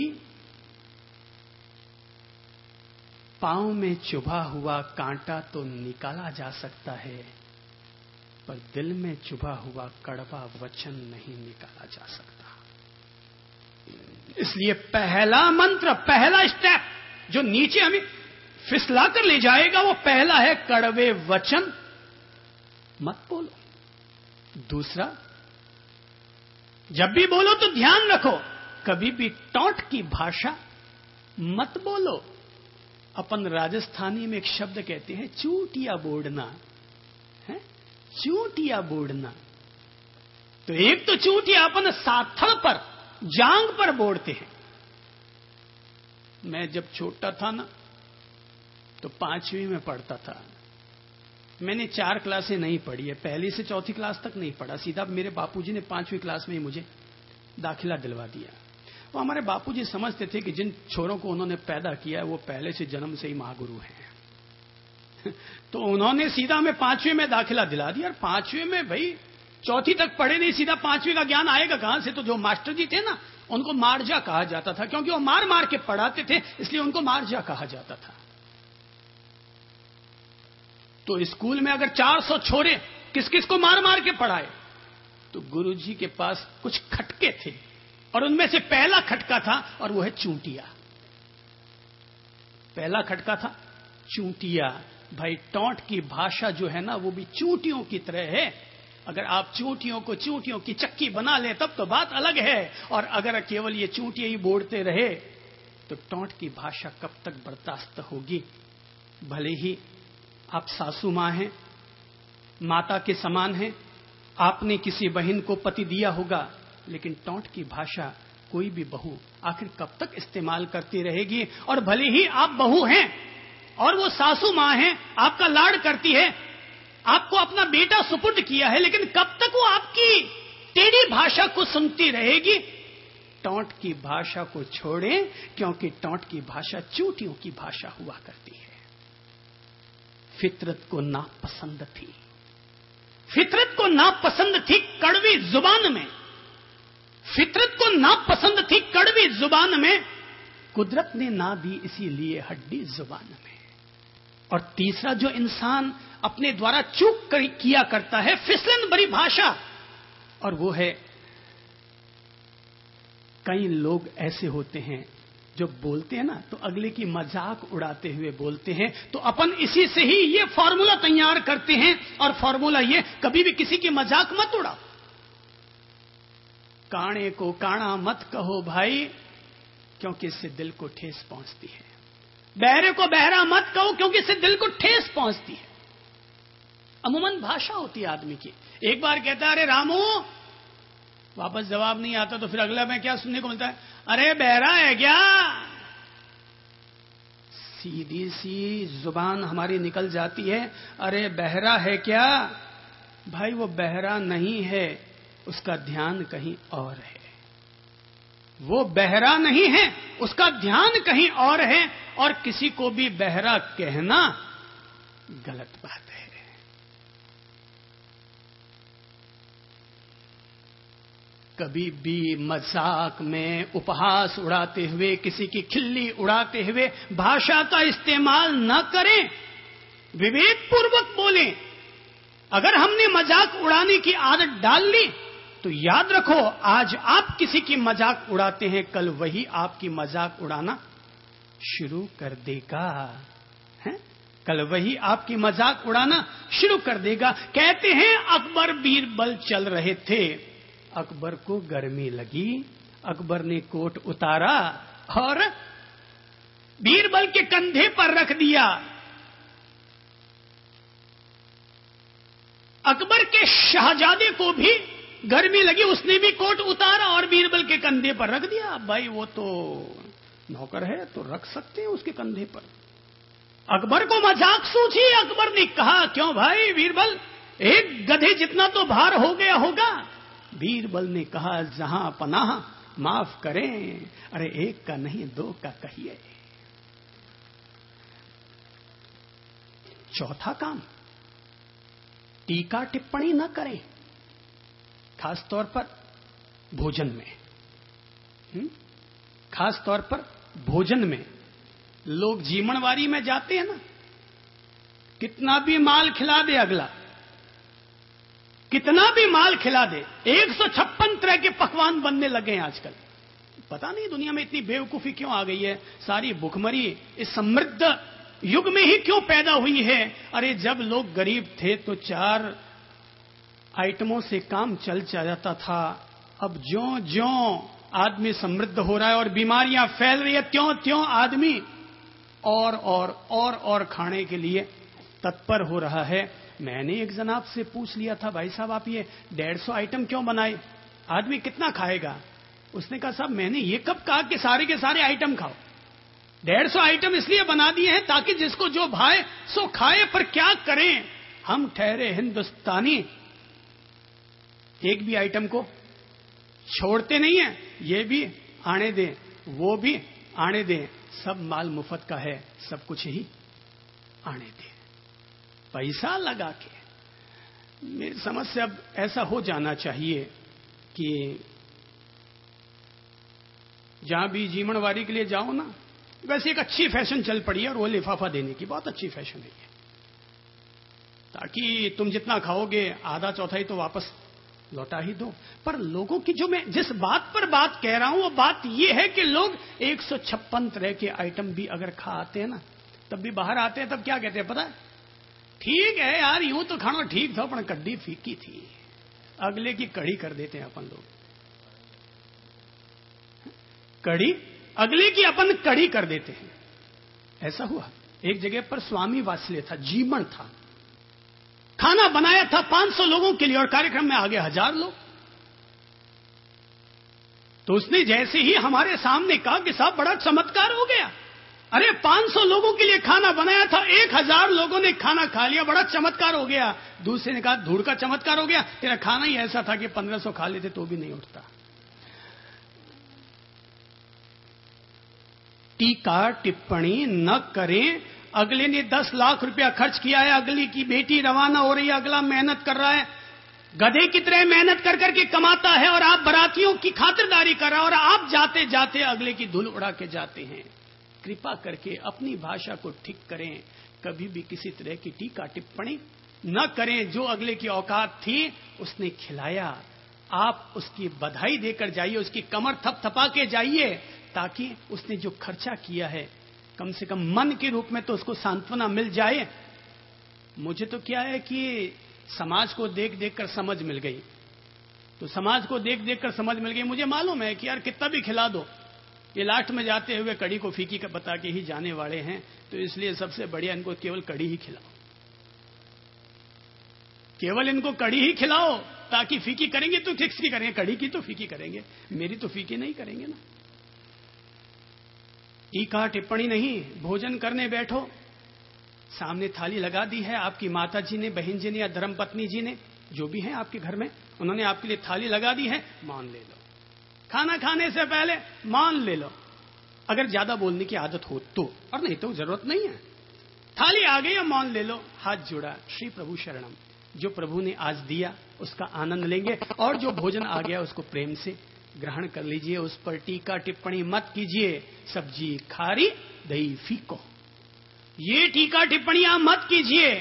पांव में चुभा हुआ कांटा तो निकाला जा सकता है, पर दिल में चुभा हुआ कड़वा वचन नहीं निकाला जा सकता। इसलिए पहला मंत्र, पहला स्टेप जो नीचे हमें फिसला कर ले जाएगा वो पहला है, कड़वे वचन मत बोलो। दूसरा, जब भी बोलो तो ध्यान रखो, कभी भी टॉन्ट की भाषा मत बोलो। अपन राजस्थानी में एक शब्द कहते हैं, चूटिया बोड़ना है, चूटिया बोड़ना। तो एक तो चूटिया अपन साथड़ पर, जांग पर बोड़ते हैं। मैं जब छोटा था ना तो 5वीं में पढ़ता था। मैंने 4 क्लासें नहीं पढ़ी है, 1 से 4 क्लास तक नहीं पढ़ा। सीधा मेरे बापूजी ने 5वीं क्लास में ही मुझे दाखिला दिलवा दिया। वो हमारे बापूजी समझते थे कि जिन छोरों को उन्होंने पैदा किया है वो पहले से जन्म से ही महागुरु हैं। तो उन्होंने सीधा हमें 5वीं में दाखिला दिला दिया। और 5वीं में भाई 4वीं तक पढ़े नहीं, सीधा 5वीं का ज्ञान आएगा कहां से? तो जो मास्टर जी थे ना उनको मारजा कहा जाता था, क्योंकि वो मार मार के पढ़ाते थे, इसलिए उनको मारजा कहा जाता था। तो स्कूल में अगर 400 छोरे किस किस को मार मार के पढ़ाए, तो गुरुजी के पास कुछ खटके थे, और उनमें से पहला खटका था, और वो है चूंटिया। पहला खटका था चूंटिया। भाई टॉन्ट की भाषा जो है ना वो भी चूंटियों की तरह है। अगर आप चूंटियों को चूंटियों की चक्की बना ले तब तो बात अलग है, और अगर केवल ये चूंटियां ही बोलते रहे तो टोंट की भाषा कब तक बर्दाश्त होगी। भले ही आप सासू मां हैं, माता के समान हैं, आपने किसी बहन को पति दिया होगा, लेकिन टोंट की भाषा कोई भी बहू आखिर कब तक इस्तेमाल करती रहेगी। और भले ही आप बहू हैं और वो सासू मां हैं, आपका लाड़ करती है, आपको अपना बेटा सुपुर्द किया है, लेकिन कब तक वो आपकी टेढ़ी भाषा को सुनती रहेगी। टोंट की भाषा को छोड़ें, क्योंकि टोंट की भाषा चूंटियों की भाषा हुआ करती है। फितरत को नापसंद थी, फितरत को नापसंद थी कड़वी जुबान में, फितरत को नापसंद थी कड़वी जुबान में, कुदरत ने ना दी इसीलिए हड्डी जुबान में। और तीसरा जो इंसान अपने द्वारा चूक किया करता है फिसलन भरी भाषा, और वो है कई लोग ऐसे होते हैं जो बोलते हैं ना तो अगले की मजाक उड़ाते हुए बोलते हैं। तो अपन इसी से ही ये फॉर्मूला तैयार करते हैं, और फॉर्मूला ये, कभी भी किसी की मजाक मत उड़ाओ। काणे को काणा मत कहो भाई, क्योंकि इससे दिल को ठेस पहुंचती है। बहरे को बहरा मत कहो, क्योंकि इससे दिल को ठेस पहुंचती है। अमूमन भाषा होती है आदमी की। एक बार कहता है अरे रामू, वापस जवाब नहीं आता तो फिर अगला में क्या सुनने को मिलता है, अरे बहरा है क्या। सीधी सी जुबान हमारी निकल जाती है, अरे बहरा है क्या। भाई वो बहरा नहीं है, उसका ध्यान कहीं और है। वो बहरा नहीं है, उसका ध्यान कहीं और है। और किसी को भी बहरा कहना गलत बात है। कभी भी मजाक में उपहास उड़ाते हुए, किसी की खिल्ली उड़ाते हुए भाषा का इस्तेमाल न करें, विवेक पूर्वक बोलें। अगर हमने मजाक उड़ाने की आदत डाल ली तो याद रखो, आज आप किसी की मजाक उड़ाते हैं, कल वही आपकी मजाक उड़ाना शुरू कर देगा, है? कल वही आपकी मजाक उड़ाना शुरू कर देगा। कहते हैं अकबर बीरबल चल रहे थे, अकबर को गर्मी लगी, अकबर ने कोट उतारा और बीरबल के कंधे पर रख दिया। अकबर के शहजादे को भी गर्मी लगी, उसने भी कोट उतारा और बीरबल के कंधे पर रख दिया। भाई वो तो नौकर है तो रख सकते हैं उसके कंधे पर। अकबर को मजाक सूझी, अकबर ने कहा क्यों भाई बीरबल, एक गधे जितना तो भार हो गया होगा। बीरबल ने कहा जहां पनाह माफ करें, अरे एक का नहीं दो का कहिए। चौथा काम, टीका टिप्पणी न करें, खास तौर पर भोजन में। खास तौर पर भोजन में लोग जीमणवारी में जाते हैं ना, कितना भी माल खिला दे अगला, कितना भी माल खिला दे, 156 तरह के पकवान बनने लगे हैं आजकल। पता नहीं दुनिया में इतनी बेवकूफी क्यों आ गई है, सारी भुखमरी इस समृद्ध युग में ही क्यों पैदा हुई है। अरे जब लोग गरीब थे तो 4 आइटमों से काम चल जाता था। अब ज्यों ज्यों आदमी समृद्ध हो रहा है और बीमारियां फैल रही है, त्यों त्यों आदमी और खाने के लिए तत्पर हो रहा है। मैंने एक जनाब से पूछ लिया था, भाई साहब आप ये 150 आइटम क्यों बनाए, आदमी कितना खाएगा। उसने कहा साहब मैंने ये कब कहा कि सारे के सारे आइटम खाओ, 150 आइटम इसलिए बना दिए हैं ताकि जिसको जो भाए सो खाए। पर क्या करें, हम ठहरे हिंदुस्तानी, एक भी आइटम को छोड़ते नहीं है। ये भी आने दें, वो भी आने दें, सब माल मुफ्त का है, सब कुछ ही आने दें, पैसा लगा के। मेरी समझ से अब ऐसा हो जाना चाहिए कि जहां भी जीमणवारी के लिए जाओ ना, वैसे एक अच्छी फैशन चल पड़ी है और वो लिफाफा देने की बहुत अच्छी फैशन है ये, ताकि तुम जितना खाओगे आधा चौथाई तो वापस लौटा ही दो। पर लोगों की जो मैं जिस बात पर बात कह रहा हूं वो बात ये है कि लोग 156 तरह के आइटम भी अगर खा आते हैं ना, तब भी बाहर आते हैं, तब क्या कहते हैं पता है, ठीक है यार यूं तो खाना ठीक था पर कड्डी फीकी थी। अगले की कड़ी कर देते हैं अपन लोग। कड़ी, अगले की अपन कड़ी कर देते हैं। ऐसा हुआ एक जगह पर स्वामी वात्सल्य था, जीवन था, खाना बनाया था 500 लोगों के लिए और कार्यक्रम में आ गए 1000 लोग। तो उसने जैसे ही हमारे सामने कहा कि साहब बड़ा चमत्कार हो गया, अरे 500 लोगों के लिए खाना बनाया था, 1000 लोगों ने खाना खा लिया, बड़ा चमत्कार हो गया। दूसरे ने कहा धूड़ का चमत्कार हो गया, तेरा खाना ही ऐसा था कि 1500 खा लेते तो भी नहीं उठता। टीका टिप्पणी न करें। अगले ने 10 लाख रुपया खर्च किया है, अगली की बेटी रवाना हो रही है, अगला मेहनत कर रहा है, गधे की तरह मेहनत कर करके कमाता है और आप बारातियों की खातिरदारी कर रहे हैं और आप जाते जाते अगले की धूल उड़ा के जाते हैं। कृपा करके अपनी भाषा को ठीक करें, कभी भी किसी तरह की टीका टिप्पणी न करें। जो अगले की औकात थी उसने खिलाया, आप उसकी बधाई देकर जाइए, उसकी कमर थपथपा के जाइए, ताकि उसने जो खर्चा किया है कम से कम मन के रूप में तो उसको सांत्वना मिल जाए। मुझे तो क्या है कि समाज को देख देख कर समझ मिल गई, तो समाज को देख देख कर समझ मिल गई। मुझे मालूम है कि यार कितना भी खिला दो, ये लास्ट में जाते हुए कड़ी को फीकी का बता के ही जाने वाले हैं, तो इसलिए सबसे बढ़िया इनको केवल कड़ी ही खिलाओ, केवल इनको कड़ी ही खिलाओ, ताकि फीकी करेंगे तो फिक्स की करेंगे, कड़ी की तो फीकी करेंगे, मेरी तो फीकी नहीं करेंगे ना। टीका टिप्पणी नहीं, भोजन करने बैठो, सामने थाली लगा दी है, आपकी माता जी ने, बहन जी ने या धर्मपत्नी जी ने, जो भी हैं आपके घर में, उन्होंने आपके लिए थाली लगा दी है, मान ले लो। खाना खाने से पहले मान ले लो, अगर ज्यादा बोलने की आदत हो तो, और नहीं तो जरूरत नहीं है। थाली आ गई, मान ले लो, हाथ जोड़ा, श्री प्रभु शरणम। जो प्रभु ने आज दिया उसका आनंद लेंगे, और जो भोजन आ गया उसको प्रेम से ग्रहण कर लीजिए, उस पर टीका टिप्पणी मत कीजिए। सब्जी खारी, दही फीको, ये टीका टिप्पणियां मत कीजिए।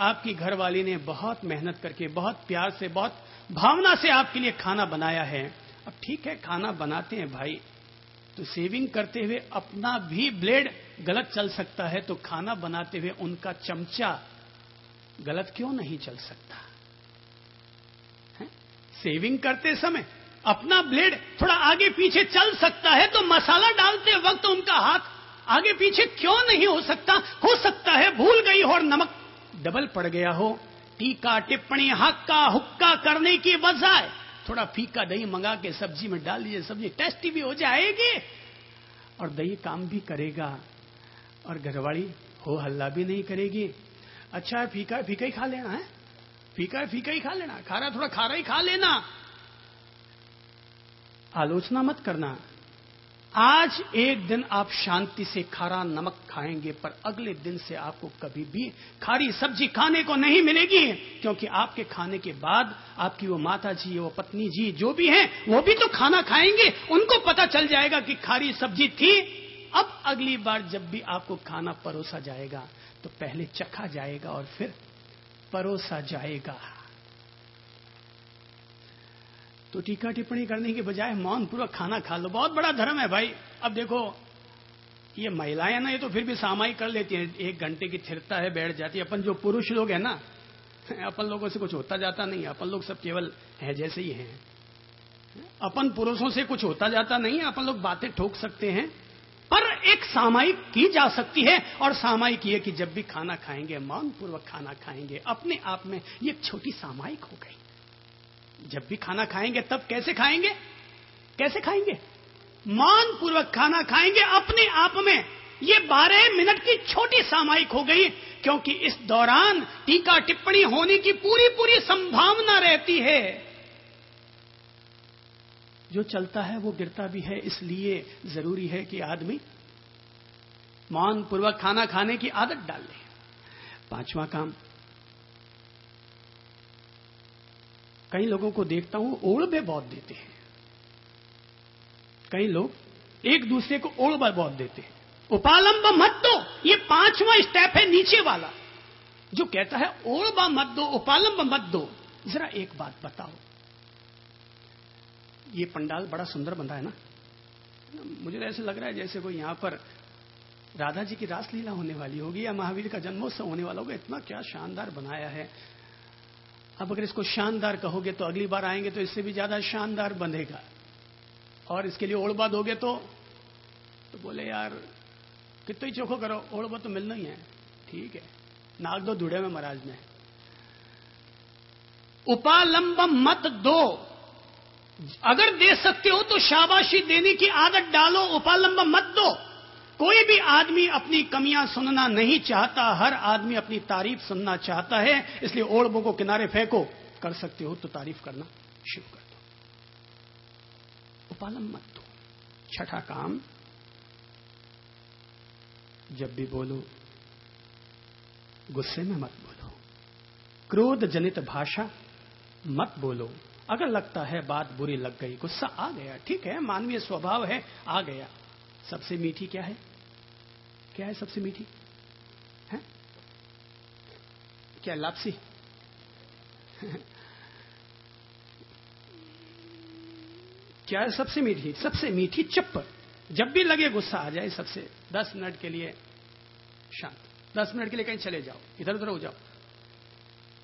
आपकी घरवाली ने बहुत मेहनत करके, बहुत प्यार से, बहुत भावना से आपके लिए खाना बनाया है। अब ठीक है, खाना बनाते हैं भाई, तो सेविंग करते हुए अपना भी ब्लेड गलत चल सकता है, तो खाना बनाते हुए उनका चमचा गलत क्यों नहीं चल सकता है? सेविंग करते समय अपना ब्लेड थोड़ा आगे पीछे चल सकता है, तो मसाला डालते वक्त उनका हाथ आगे पीछे क्यों नहीं हो सकता? हो सकता है भूल गई हो और नमक डबल पड़ गया हो। टीका टिप्पणी हक्का हुक्का करने की बजाय थोड़ा फीका दही मंगा के सब्जी में डाल लीजिए, सब्जी टेस्टी भी हो जाएगी और दही काम भी करेगा, और घरवाली हो हल्ला भी नहीं करेगी। अच्छा फीका फीका ही खा लेना है, फीका फीका ही खा लेना, खारा थोड़ा खारा ही खा लेना। आलोचना मत करना। आज एक दिन आप शांति से खारा नमक खाएंगे, पर अगले दिन से आपको कभी भी खारी सब्जी खाने को नहीं मिलेगी, क्योंकि आपके खाने के बाद आपकी वो माता जी, वो पत्नी जी जो भी हैं, वो भी तो खाना खाएंगे, उनको पता चल जाएगा कि खारी सब्जी थी। अब अगली बार जब भी आपको खाना परोसा जाएगा तो पहले चखा जाएगा और फिर परोसा जाएगा। तो टीका टिप्पणी करने के बजाय मौन पूर्वक खाना खा लो, बहुत बड़ा धर्म है भाई। अब देखो ये महिलाएं ना, ये तो फिर भी सामायिक कर लेती हैं, 1 घंटे की थिरता है, बैठ जाती है। अपन जो पुरुष लोग हैं ना, अपन लोगों से कुछ होता जाता नहीं, अपन लोग सब केवल हैं जैसे ही हैं। अपन पुरुषों से कुछ होता जाता नहीं है, अपन लोग बातें ठोक सकते हैं, पर एक सामायिक की जा सकती है। और सामायिक ये कि जब भी खाना खाएंगे मौन पूर्वक खाना खाएंगे, अपने आप में ये एक छोटी सामायिक हो गई। जब भी खाना खाएंगे तब कैसे खाएंगे, कैसे खाएंगे? मौन पूर्वक खाना खाएंगे अपने आप में। ये 12 मिनट की छोटी सामायिक हो गई, क्योंकि इस दौरान टीका टिप्पणी होने की पूरी पूरी संभावना रहती है। जो चलता है वो गिरता भी है, इसलिए जरूरी है कि आदमी मौन पूर्वक खाना खाने की आदत डाल ले। 5वां काम, कई लोगों को देखता हूं ओढ़बे बहुत देते हैं। कई लोग एक दूसरे को ओढ़बा बहुत देते हैं। उपालंब मत दो, ये 5वां स्टेप है नीचे वाला, जो कहता है ओढ़बा मत दो, उपालंब मत दो। जरा एक बात बताओ, ये पंडाल बड़ा सुंदर बंधा है ना, मुझे ऐसे लग रहा है जैसे कोई यहां पर राधा जी की रासलीला होने वाली होगी या महावीर का जन्मोत्सव होने वाला होगा। इतना क्या शानदार बनाया है। अब अगर इसको शानदार कहोगे तो अगली बार आएंगे तो इससे भी ज्यादा शानदार बंधेगा, और इसके लिए ओढ़बा दोगे तो बोले यार कितना ही चोखो करो, ओढ़बा तो मिलना ही है, ठीक है, नाक दो दूढ़े में महाराज में। उपालंबम मत दो, अगर दे सकते हो तो शाबाशी देने की आदत डालो, उपालंबम मत दो। कोई भी आदमी अपनी कमियां सुनना नहीं चाहता, हर आदमी अपनी तारीफ सुनना चाहता है, इसलिए ओढ़बों को किनारे फेंको, कर सकते हो तो तारीफ करना शुरू कर दो, उपालंबम मत दो। छठा काम, जब भी बोलो गुस्से में मत बोलो, क्रोध जनित भाषा मत बोलो। अगर लगता है बात बुरी लग गई, गुस्सा आ गया, ठीक है, मानवीय स्वभाव है, आ गया। सबसे मीठी क्या है? क्या है सबसे मीठी? है क्या? लापसी? क्या है सबसे मीठी? सबसे मीठी चुप। जब भी लगे गुस्सा आ जाए, सबसे 10 मिनट के लिए शांत, 10 मिनट के लिए कहीं चले जाओ, इधर उधर हो जाओ,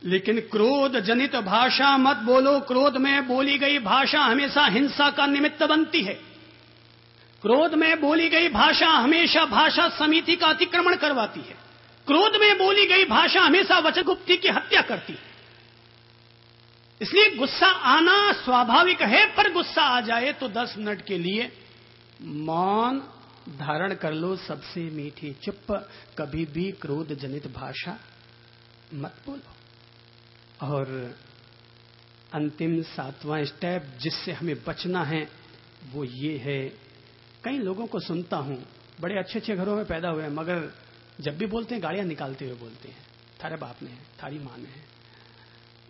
लेकिन क्रोध जनित भाषा मत बोलो। क्रोध में बोली गई भाषा हमेशा हिंसा का निमित्त बनती है। क्रोध में बोली गई भाषा हमेशा भाषा समिति का अतिक्रमण करवाती है। क्रोध में बोली गई भाषा हमेशा वचनगुप्ती की हत्या करती है। इसलिए गुस्सा आना स्वाभाविक है, पर गुस्सा आ जाए तो 10 मिनट के लिए मौन धारण कर लो, सबसे मीठी चुप। कभी भी क्रोध जनित भाषा मत बोलो। और अंतिम 7वां स्टेप जिससे हमें बचना है वो ये है, कई लोगों को सुनता हूं, बड़े अच्छे अच्छे घरों में पैदा हुए हैं, मगर जब भी बोलते हैं गालियां निकालते हुए बोलते हैं, थारे बाप ने है, थारी मां ने है।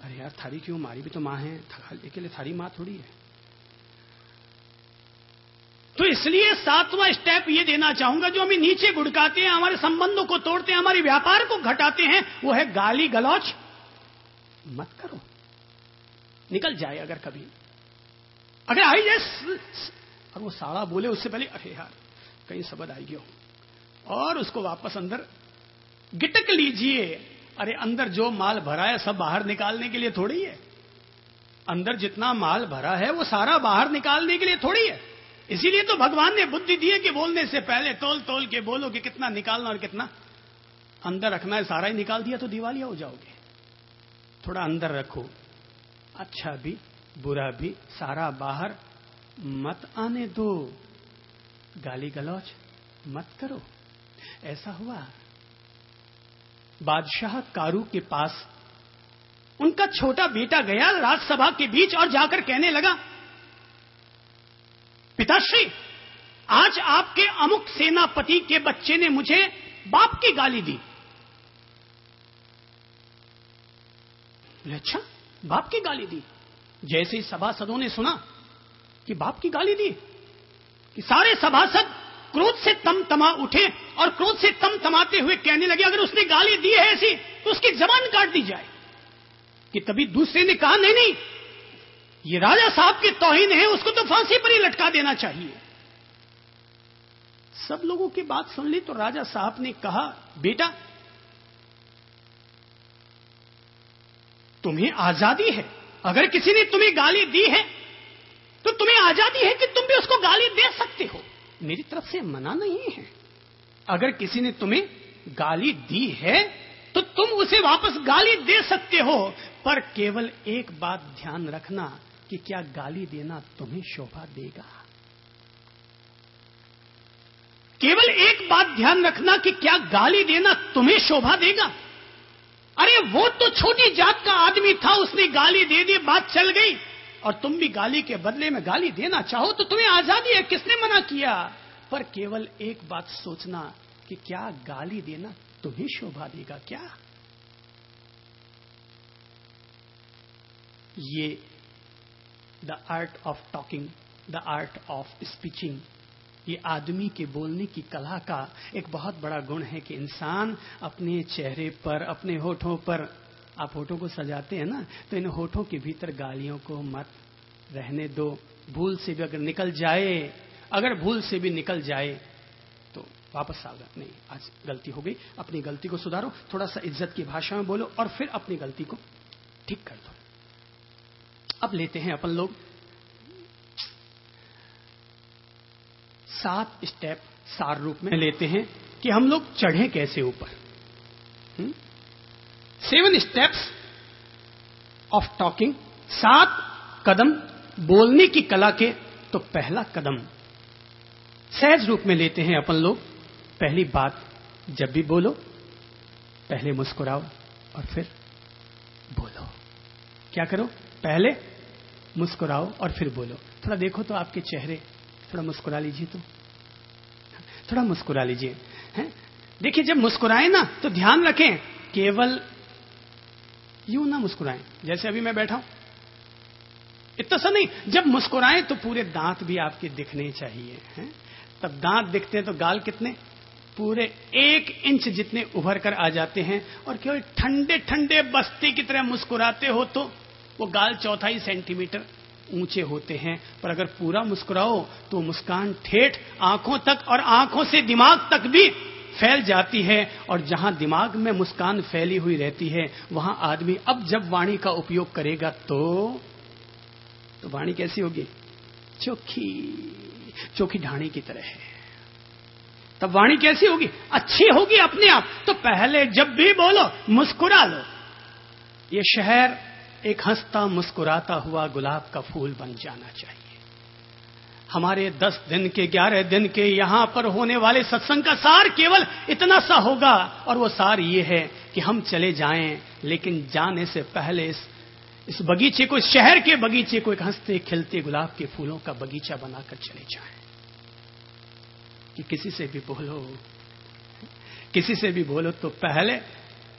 अरे यार थारी क्यों? मारी भी तो मां है, के लिए थारी मां थोड़ी है। तो इसलिए 7वां स्टेप ये देना चाहूंगा, जो हमें नीचे गुड़काते हैं, हमारे संबंधों को तोड़ते हैं, हमारे व्यापार को घटाते हैं, वो है गाली गलौज मत करो। निकल जाए अगर कभी, अगर आई जाए और वो साड़ा बोले उससे पहले अरे यार कहीं शब्द आई गयो, और उसको वापस अंदर गिटक लीजिए। अरे अंदर जो माल भरा है सब बाहर निकालने के लिए थोड़ी है। अंदर जितना माल भरा है वो सारा बाहर निकालने के लिए थोड़ी है। इसीलिए तो भगवान ने बुद्धि दी है कि बोलने से पहले तोल तोल के बोलो कि कितना निकालना और कितना अंदर रखना है। सारा ही निकाल दिया तो दिवालिया हो जाओगे। थोड़ा अंदर रखो, अच्छा भी बुरा भी सारा बाहर मत आने दो, गाली गलौज मत करो। ऐसा हुआ, बादशाह कारू के पास उनका छोटा बेटा गया राजसभा के बीच और जाकर कहने लगा, पिताश्री आज आपके अमुक सेनापति के बच्चे ने मुझे बाप की गाली दी। अच्छा, बाप की गाली दी? जैसे ही सभासदों ने सुना कि बाप की गाली दी, कि सारे सभासद क्रोध से तमतमा उठे और क्रोध से तमतमाते हुए कहने लगे, अगर उसने गाली दी है ऐसी तो उसकी जबान काट दी जाए। कि तभी दूसरे ने कहा, नहीं नहीं, ये राजा साहब की तौहीन है, उसको तो फांसी पर ही लटका देना चाहिए। सब लोगों की बात सुन ली तो राजा साहब ने कहा, बेटा तुम्हें आजादी है, अगर किसी ने तुम्हें गाली दी है तो तुम्हें आजादी है कि तुम भी उसको गाली दे सकते हो, मेरी तरफ से मना नहीं है। अगर किसी ने तुम्हें गाली दी है तो तुम उसे वापस गाली दे सकते हो, पर केवल एक बात ध्यान रखना कि क्या गाली देना तुम्हें शोभा देगा। केवल एक बात ध्यान रखना कि क्या गाली देना तुम्हें शोभा देगा। अरे वो तो छोटी जात का आदमी था, उसने गाली दे दी, बात चल गई, और तुम भी गाली के बदले में गाली देना चाहो तो तुम्हें आजादी है, किसने मना किया। पर केवल एक बात सोचना कि क्या गाली देना तुम्हें शोभा देगा क्या। ये the art of talking, the art of speeching, ये आदमी के बोलने की कला का एक बहुत बड़ा गुण है कि इंसान अपने चेहरे पर, अपने होठों पर, आप होठों को सजाते हैं ना, तो इन होठों के भीतर गालियों को मत रहने दो। भूल से भी अगर निकल जाए, अगर भूल से भी निकल जाए तो वापस आ गया, नहीं आज गलती हो गई, अपनी गलती को सुधारो, थोड़ा सा इज्जत की भाषा में बोलो और फिर अपनी गलती को ठीक कर दो। अब लेते हैं अपन लोग 7 स्टेप सार रूप में लेते हैं कि हम लोग चढ़े कैसे ऊपर। 7 स्टेप्स ऑफ टॉकिंग, 7 कदम बोलने की कला के। तो पहला कदम सहज रूप में लेते हैं अपन लोग। पहली बात, जब भी बोलो पहले मुस्कुराओ और फिर बोलो। क्या करो? पहले मुस्कुराओ और फिर बोलो। थोड़ा देखो तो आपके चेहरे, थोड़ा मुस्कुरा लीजिए, तो थोड़ा मुस्कुरा लीजिए। देखिए, जब मुस्कुराएं ना तो ध्यान रखें, केवल यूं ना मुस्कुराएं जैसे अभी मैं बैठा हूं, इतना सा नहीं। जब मुस्कुराएं तो पूरे दांत भी आपके दिखने चाहिए, हैं? तब दांत दिखते हैं तो गाल कितने, पूरे 1 इंच जितने उभर कर आ जाते हैं। और केवल ठंडे ठंडे बस्ती की तरह मुस्कुराते हो तो वो गाल 4 सेंटीमीटर ऊंचे होते हैं। पर अगर पूरा मुस्कुराओ तो मुस्कान ठेठ आंखों तक और आंखों से दिमाग तक भी फैल जाती है। और जहां दिमाग में मुस्कान फैली हुई रहती है वहां आदमी अब जब वाणी का उपयोग करेगा तो वाणी कैसी होगी? चोखी ढाणी की तरह है। तब वाणी कैसी होगी? अच्छी होगी अपने आप। तो पहले जब भी बोलो मुस्कुरा लो। ये शहर एक हंसता मुस्कुराता हुआ गुलाब का फूल बन जाना चाहिए। हमारे 10 दिन के 11 दिन के यहां पर होने वाले सत्संग का सार केवल इतना सा होगा। और वो सार ये है कि हम चले जाएं, लेकिन जाने से पहले इस बगीचे को, इस शहर के बगीचे को एक हंसते खिलते गुलाब के फूलों का बगीचा बनाकर चले जाएं। कि किसी से भी बोलो तो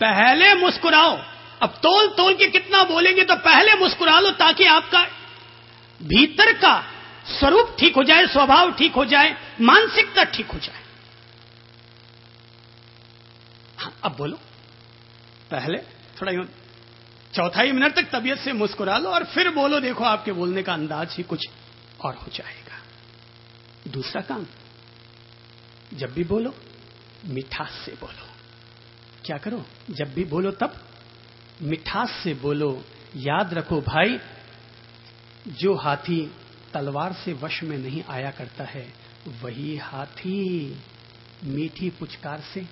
पहले मुस्कुराओ। अब तोल के कितना बोलेंगे, तो पहले मुस्कुरा लो ताकि आपका भीतर का स्वरूप ठीक हो जाए, स्वभाव ठीक हो जाए, मानसिकता ठीक हो जाए। हाँ, अब बोलो। पहले थोड़ा यूं 1/4 मिनट तक तबीयत से मुस्कुरा लो और फिर बोलो। देखो, आपके बोलने का अंदाज ही कुछ और हो जाएगा। दूसरा काम, जब भी बोलो मिठास से बोलो। क्या करो? जब भी बोलो तब मिठास से बोलो। याद रखो भाई, जो हाथी तलवार से वश में नहीं आया करता है, वही हाथी मीठी पुचकार से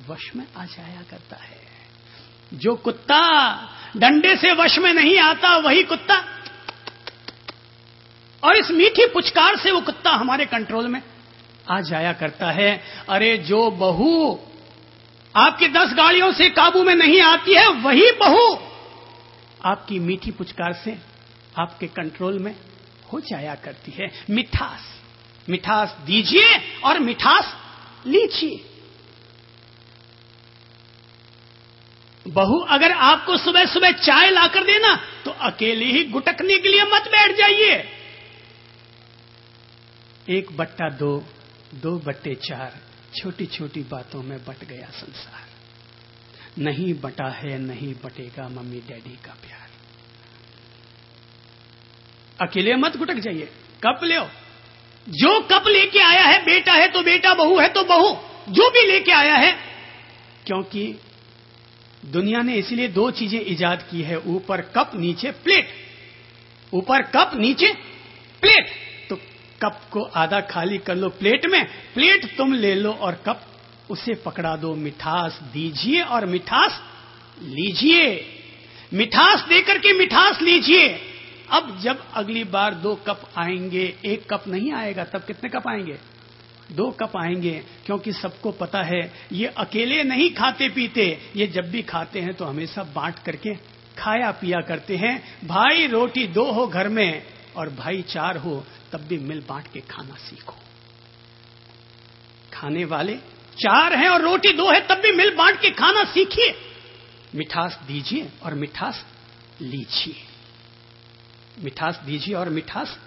वश में आ जाया करता है। जो कुत्ता डंडे से वश में नहीं आता, वही कुत्ता, और इस मीठी पुचकार से वो कुत्ता हमारे कंट्रोल में आ जाया करता है। अरे, जो बहू आपकी 10 गाड़ियों से काबू में नहीं आती है, वही बहू आपकी मीठी पुचकार से आपके कंट्रोल में हो जाया करती है। मिठास दीजिए और मिठास लीजिए। बहू अगर आपको सुबह सुबह चाय लाकर देना तो अकेले ही गुटकने के लिए मत बैठ जाइए। 1/2, 2/4 छोटी छोटी बातों में बट गया संसार। नहीं बटा है, नहीं बटेगा मम्मी डैडी का प्यार। अकेले मत गुटक जाइए, कप ले। जो कप लेके आया है, बेटा है तो बेटा, बहू है तो बहू, जो भी लेके आया है। क्योंकि दुनिया ने इसलिए 2 चीजें इजाद की है, ऊपर कप नीचे प्लेट। ऊपर कप नीचे प्लेट। तो कप को आधा खाली कर लो प्लेट में, प्लेट तुम ले लो और कप उसे पकड़ा दो। मिठास दीजिए और मिठास लीजिए। मिठास देकर के मिठास लीजिए। अब जब अगली बार 2 कप आएंगे, 1 कप नहीं आएगा, तब कितने कप आएंगे? 2 कप आएंगे। क्योंकि सबको पता है ये अकेले नहीं खाते पीते, ये जब भी खाते हैं तो हमेशा बांट करके खाया पिया करते हैं। भाई रोटी 2 हो घर में और भाई 4 हो, तब भी मिल बांट के खाना सीखो। खाने वाले 4 हैं और रोटी 2 है, तब भी मिल बांट के खाना सीखिए। मिठास दीजिए और मिठास लीजिए। मिठास दीजिए और मिठास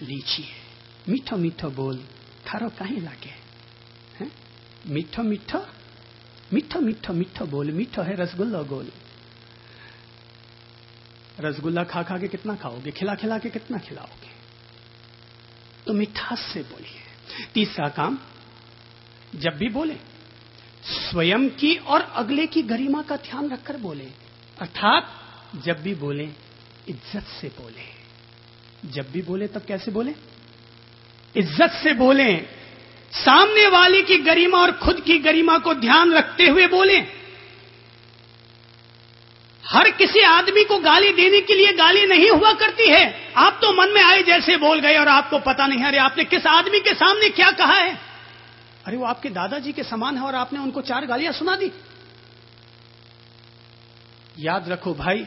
लीजिए। मीठो मीठो बोल थारो कहीं लागे, हैं? मीठो मीठो मीठो मीठो मीठो बोल। मीठो है रसगुल्ला गोल। रसगुल्ला खा खा के कितना खाओगे, खिला खिला के कितना खिलाओगे? तो मिठास से बोलिए। तीसरा काम, जब भी बोले स्वयं की और अगले की गरिमा का ध्यान रखकर बोले। अर्थात जब भी बोले इज्जत से बोले। जब भी बोले तब कैसे बोले? इज्जत से बोले, सामने वाले की गरिमा और खुद की गरिमा को ध्यान रखते हुए बोले। हर किसी आदमी को गाली देने के लिए गाली नहीं हुआ करती है। आप तो मन में आए जैसे बोल गए और आपको पता नहीं, अरे आपने किस आदमी के सामने क्या कहा है, अरे वो आपके दादाजी के समान है और आपने उनको 4 गालियां सुना दी। याद रखो भाई,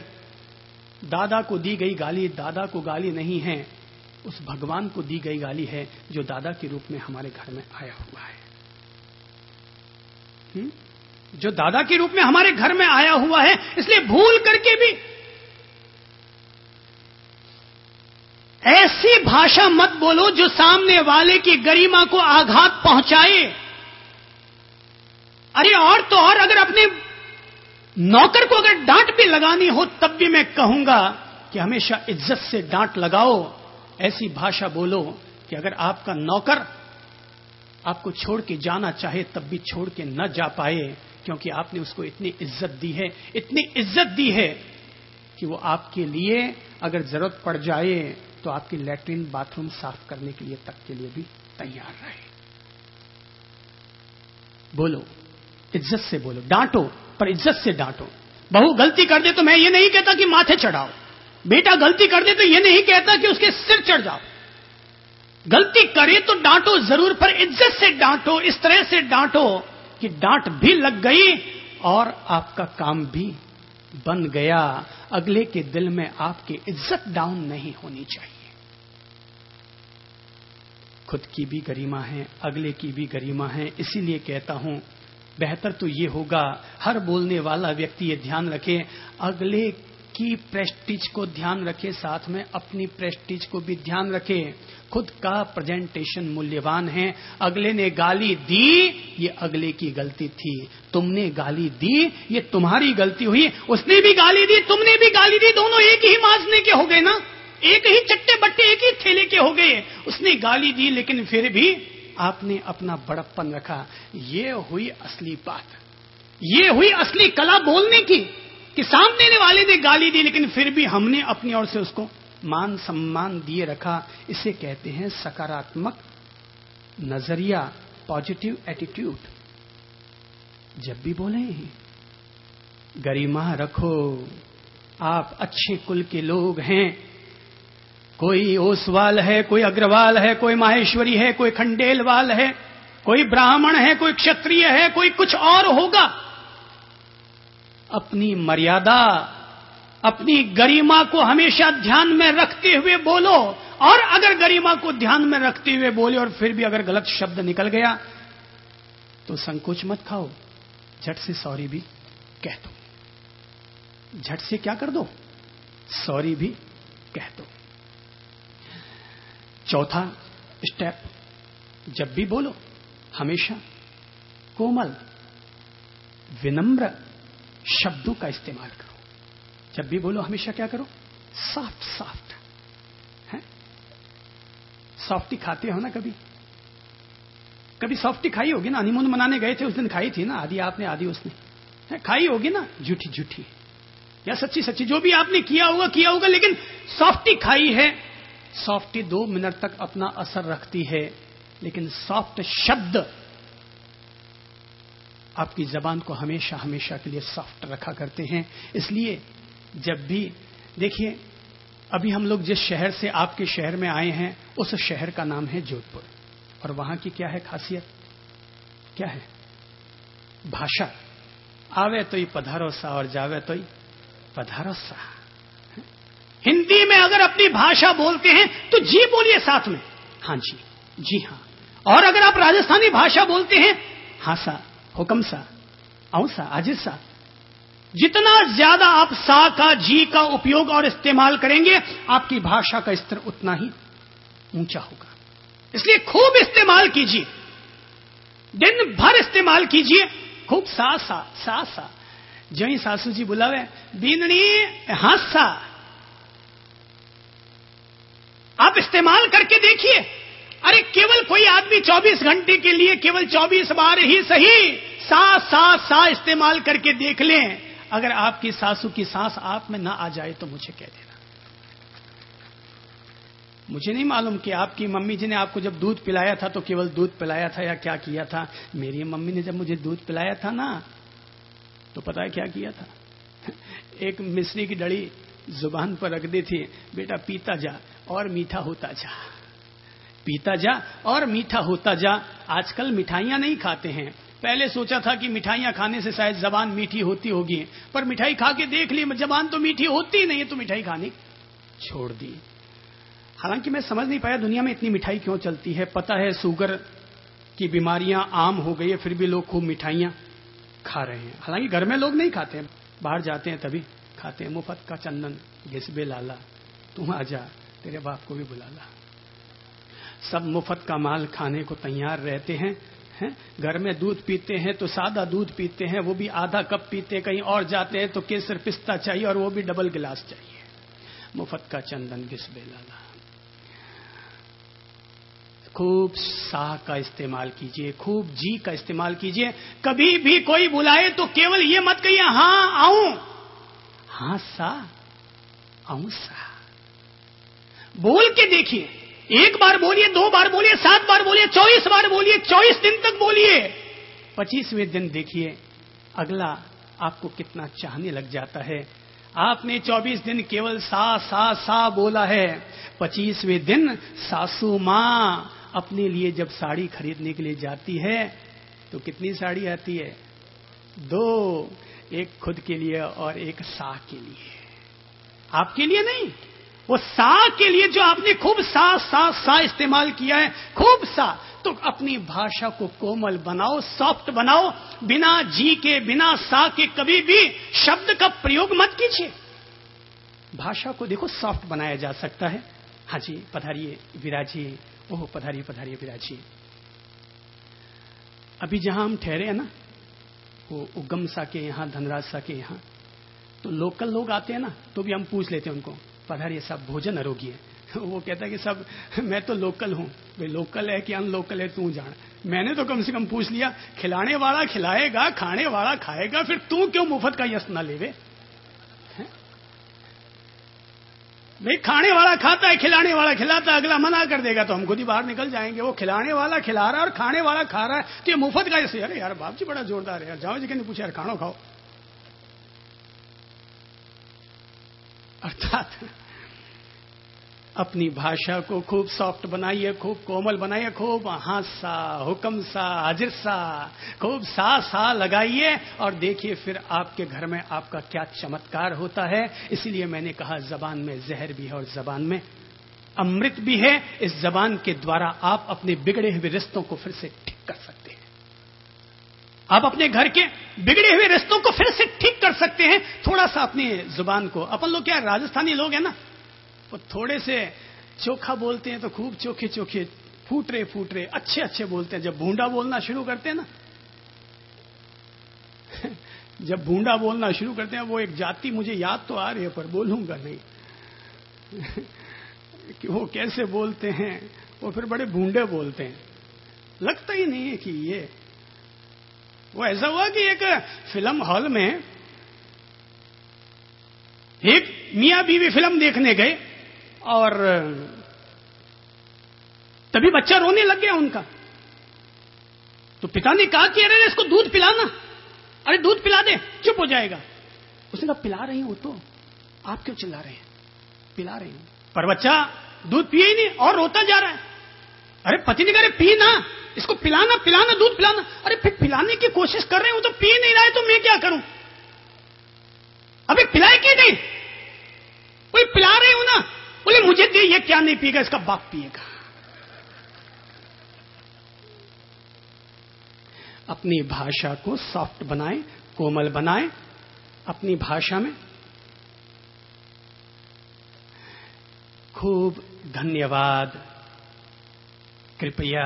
दादा को दी गई गाली दादा को गाली नहीं है, उस भगवान को दी गई गाली है जो दादा के रूप में हमारे घर में आया हुआ है। जो दादा के रूप में हमारे घर में आया हुआ है। इसलिए भूल करके भी ऐसी भाषा मत बोलो जो सामने वाले की गरिमा को आघात पहुंचाए। अरे और तो और, अगर अपने नौकर को अगर डांट भी लगानी हो तब भी मैं कहूंगा कि हमेशा इज्जत से डांट लगाओ। ऐसी भाषा बोलो कि अगर आपका नौकर आपको छोड़ के जाना चाहे तब भी छोड़ के न जा पाए, क्योंकि आपने उसको इतनी इज्जत दी है, इतनी इज्जत दी है कि वो आपके लिए अगर जरूरत पड़ जाए तो आपकी लैट्रिन बाथरूम साफ करने के लिए तक के लिए भी तैयार रहे। बोलो, इज्जत से बोलो, डांटो पर इज्जत से डांटो। बहू गलती कर दे तो मैं ये नहीं कहता कि माथे चढ़ाओ, बेटा गलती कर दे तो ये नहीं कहता कि उसके सिर चढ़ जाओ। गलती करे तो डांटो जरूर, पर इज्जत से डांटो, इस तरह से डांटो कि डांट भी लग गई और आपका काम भी बन गया। अगले के दिल में आपकी इज्जत डाउन नहीं होनी चाहिए। खुद की भी गरिमा है, अगले की भी गरिमा है। इसीलिए कहता हूं, बेहतर तो ये होगा हर बोलने वाला व्यक्ति ये ध्यान रखे, अगले की प्रेस्टीज को ध्यान रखे, साथ में अपनी प्रेस्टीज को भी ध्यान रखे। खुद का प्रेजेंटेशन मूल्यवान है। अगले ने गाली दी, ये अगले की गलती थी। तुमने गाली दी, ये तुम्हारी गलती हुई। उसने भी गाली दी, तुमने भी गाली दी, दोनों एक ही माजने के हो गए ना, एक ही चट्टे बट्टे एक ही थैले के हो गए। उसने गाली दी लेकिन फिर भी आपने अपना बड़प्पन रखा। ये हुई असली बात, ये हुई असली कला बोलने की, कि सामने वाले ने गाली दी लेकिन फिर भी हमने अपनी ओर से उसको मान सम्मान दिए रखा। इसे कहते हैं सकारात्मक नजरिया, पॉजिटिव एटीट्यूड। जब भी बोले गरिमा रखो, आप अच्छे कुल के लोग हैं। कोई ओसवाल है, कोई अग्रवाल है, कोई माहेश्वरी है, कोई खंडेलवाल है, कोई ब्राह्मण है, कोई क्षत्रिय है, कोई कुछ और होगा। अपनी मर्यादा, अपनी गरिमा को हमेशा ध्यान में रखते हुए बोलो। और अगर गरिमा को ध्यान में रखते हुए बोले और फिर भी अगर गलत शब्द निकल गया तो संकोच मत खाओ, झट से सॉरी भी कह दो। झट से क्या कर दो? सॉरी भी कह दो। चौथा स्टेप, जब भी बोलो हमेशा कोमल विनम्र शब्दों का इस्तेमाल करो। जब भी बोलो हमेशा क्या करो? सॉफ्ट सॉफ्ट है। सॉफ्टी खाते हो ना? कभी सॉफ्टी खाई होगी ना? हनीमून मनाने गए थे उस दिन खाई थी ना, आधी आपने आधी उसने खाई होगी ना। झूठी झूठी या सच्ची सच्ची, जो भी आपने किया होगा, लेकिन सॉफ्टी खाई है। सॉफ्टी 2 मिनट तक अपना असर रखती है, लेकिन सॉफ्ट शब्द आपकी जबान को हमेशा हमेशा के लिए सॉफ्ट रखा करते हैं। इसलिए जब भी देखिए, अभी हम लोग जिस शहर से आपके शहर में आए हैं उस शहर का नाम है जोधपुर, और वहां की क्या है खासियत? क्या है? भाषा। आवे तो ही पधारो सा और जावे तो ही पधारो सा। हिंदी में अगर अपनी भाषा बोलते हैं तो जी बोलिए साथ में, हाँ जी, जी हाँ। और अगर आप राजस्थानी भाषा बोलते हैं, हाँ सा, हुक्म सा, औ सा, आजिज सा। जितना ज्यादा आप सा का, जी का उपयोग और इस्तेमाल करेंगे, आपकी भाषा का स्तर उतना ही ऊंचा होगा। इसलिए खूब इस्तेमाल कीजिए, दिन भर इस्तेमाल कीजिए खूब। सा सा सा सा। जो ही सासू जी बुलावे, बीननी हासा, आप इस्तेमाल करके देखिए। अरे केवल कोई आदमी 24 घंटे के लिए केवल 24 बार ही सही सा सा सा इस्तेमाल करके देख लें, अगर आपकी सासू की सांस आप में ना आ जाए तो मुझे कह देना। मुझे नहीं मालूम कि आपकी मम्मी जी ने आपको जब दूध पिलाया था तो केवल दूध पिलाया था या क्या किया था। मेरी मम्मी ने जब मुझे दूध पिलाया था ना, तो पता है क्या किया था? एक मिश्री की डली जुबान पर रख दी थी, बेटा पीता जा और मीठा होता जा, पीता जा और मीठा होता जा। आजकल मिठाइयां नहीं खाते हैं। पहले सोचा था कि मिठाइयां खाने से शायद जबान मीठी होती होगी, पर मिठाई खा के देख ली, जबान तो मीठी होती नहीं है, तो मिठाई खानी छोड़ दी। हालांकि मैं समझ नहीं पाया दुनिया में इतनी मिठाई क्यों चलती है। पता है शुगर की बीमारियां आम हो गई है, फिर भी लोग खूब मिठाइयां खा रहे हैं। हालांकि घर में लोग नहीं खाते हैं, बाहर जाते हैं तभी खाते हैं। मुफ्त का चंदन घिसबे लाला, तुम आजा तेरे बाप को भी बुला ला। सब मुफ्त का माल खाने को तैयार रहते हैं। घर में दूध पीते हैं तो सादा दूध पीते हैं, वो भी आधा कप पीते हैं। कहीं और जाते हैं तो केसर पिस्ता चाहिए और वो भी डबल गिलास चाहिए। मुफ्त का चंदन घिसबे लाला। खूब सा का इस्तेमाल कीजिए, खूब जी का इस्तेमाल कीजिए। कभी भी कोई बुलाए तो केवल ये मत कहिए हां आऊं, हां सा आऊं सा। बोल के देखिए, एक बार बोलिए, 2 बार बोलिए, 7 बार बोलिए, 24 बार बोलिए, 24 दिन तक बोलिए। 25वें दिन देखिए अगला आपको कितना चाहने लग जाता है। आपने 24 दिन केवल सा बोला है। 25वें दिन सासू मां अपने लिए जब साड़ी खरीदने के लिए जाती है तो कितनी साड़ी आती है? 2, एक खुद के लिए और एक सा के लिए। आपके लिए नहीं, वो सा के लिए जो आपने खूब सा इस्तेमाल किया है, खूब सा। तो अपनी भाषा को कोमल बनाओ, सॉफ्ट बनाओ। बिना जी के, बिना सा के कभी भी शब्द का प्रयोग मत कीजिए। भाषा को देखो सॉफ्ट बनाया जा सकता है। हाँ जी, पधारिए विराजी। ओह पधारिए पधारिए विराजी। अभी जहां हम ठहरे हैं ना, वो उगम सा के यहाँ, धनराज सा के यहाँ, तो लोकल लोग आते हैं ना, तो भी हम पूछ लेते हैं उनको, पधारिए साहब भोजन आरोग्य है। वो कहता है कि सब मैं तो लोकल हूं। भाई लोकल है कि अनलोकल है तू जान। मैंने तो कम से कम पूछ लिया, खिलाने वाला खिलाएगा, खाने वाला खाएगा, फिर तू क्यों मुफ्त का यश ना लेवे? भाई खाने वाला खाता है, खिलाने वाला खिलाता है, अगला मना कर देगा तो हम खुद ही बाहर निकल जाएंगे। वो खिलाने वाला खिला रहा है और खाने वाला खा रहा है, तो ये मुफ्त का यश। अरे यार बाप जी बड़ा जोरदार है यार, जाओ जी के नहीं पूछे यार, खानो खाओ। अर्थात अपनी भाषा को खूब सॉफ्ट बनाइए, खूब कोमल बनाइए, खूब हाँ सा, हुक्म सा, हाजिर सा, खूब सा लगाइए और देखिए फिर आपके घर में आपका क्या चमत्कार होता है। इसीलिए मैंने कहा जबान में जहर भी है और जबान में अमृत भी है। इस जबान के द्वारा आप अपने बिगड़े हुए रिश्तों को फिर से ठीक कर सकते हैं। आप अपने घर के बिगड़े हुए रिश्तों को फिर से ठीक कर सकते हैं। थोड़ा सा अपनी जुबान को, अपन लोग क्या राजस्थानी लोग हैं ना, वो थोड़े से चोखा बोलते हैं तो खूब चोखे फूट रहे अच्छे बोलते हैं। जब भूंडा बोलना शुरू करते हैं ना, जब भूंडा बोलना शुरू करते हैं, वो एक जाति मुझे याद तो आ रही है पर बोलूंगा नहीं कि वो कैसे बोलते हैं। वो फिर बड़े भूंडे बोलते हैं, लगता ही नहीं है कि ये। वो ऐसा हुआ कि एक फिल्म हॉल में एक मियां बीवी फिल्म देखने गए और तभी बच्चा रोने लग गया उनका। तो पिता ने कहा कि अरे इसको दूध पिलाना, अरे दूध पिला दे, चुप हो जाएगा। उसने कहा पिला रही हूं तो आप क्यों चिल्ला रहे हैं? पिला रही हूं। पर बच्चा दूध पिए ही नहीं और रोता जा रहा है। अरे पति ने कहा पी ना, इसको पिलाना दूध पिलाना। अरे फिर पिलाने की कोशिश कर रहे हूं तो पी नहीं रहा है, तो मैं क्या करूं? अबे पिलाए क्यों नहीं? कोई पिला रहे हो ना। बोले मुझे दे, ये क्या नहीं पिएगा, इसका बाप पिएगा। अपनी भाषा को सॉफ्ट बनाएं, कोमल बनाएं। अपनी भाषा में खूब धन्यवाद, कृपया,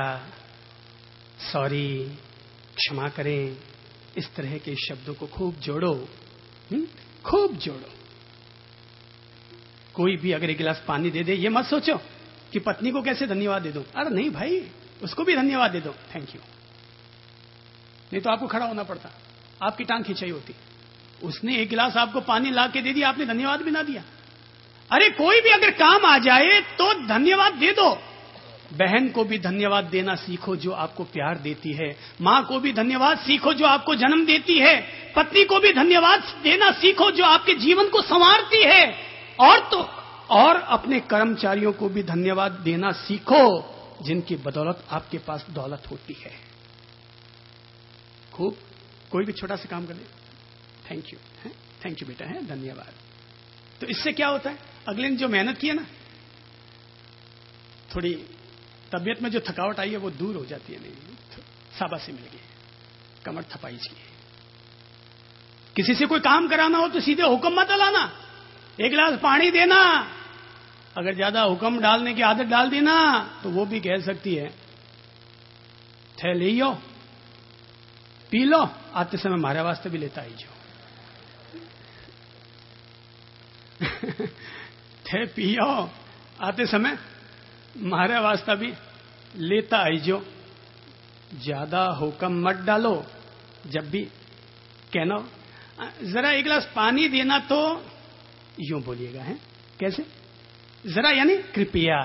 सॉरी, क्षमा करें, इस तरह के शब्दों को खूब जोड़ो, खूब जोड़ो। कोई भी अगर एक गिलास पानी दे दे, ये मत सोचो कि पत्नी को कैसे धन्यवाद दे दो। अरे नहीं भाई, उसको भी धन्यवाद दे दो, थैंक यू। नहीं तो आपको खड़ा होना पड़ता, आपकी टांग खिंचाई होती। उसने एक गिलास आपको पानी ला के दे दिया, आपने धन्यवाद भी ना दिया। अरे कोई भी अगर काम आ जाए तो धन्यवाद दे दो। बहन को भी धन्यवाद देना सीखो जो आपको प्यार देती है। मां को भी धन्यवाद सीखो जो आपको जन्म देती है। पत्नी को भी धन्यवाद देना सीखो जो आपके जीवन को संवारती है। और अपने कर्मचारियों को भी धन्यवाद देना सीखो जिनकी बदौलत आपके पास दौलत होती है। खूब कोई भी छोटा सा काम कर दे, थैंक यू बेटा, है धन्यवाद। तो इससे क्या होता है, अगले दिन जो मेहनत की है ना, थोड़ी तबीयत में जो थकावट आई है वो दूर हो जाती है। नहीं, शाबाशी मिल गई, कमर थपाई चाहिए। किसी से कोई काम कराना हो तो सीधे हुक्म मत लाना, एक गिलास पानी देना। अगर ज्यादा हुक्म डालने की आदत डाल दी ना तो वो भी कह सकती है थे लियो पी लो, आते समय हमारे वास्ते भी लेता आई जो थे पियो, आते समय मारे वास्ता भी लेता आई जो। ज्यादा हुक्म मत डालो, जब भी कहना जरा एक गिलास पानी देना तो यूं बोलिएगा, है कैसे, जरा यानी कृपया,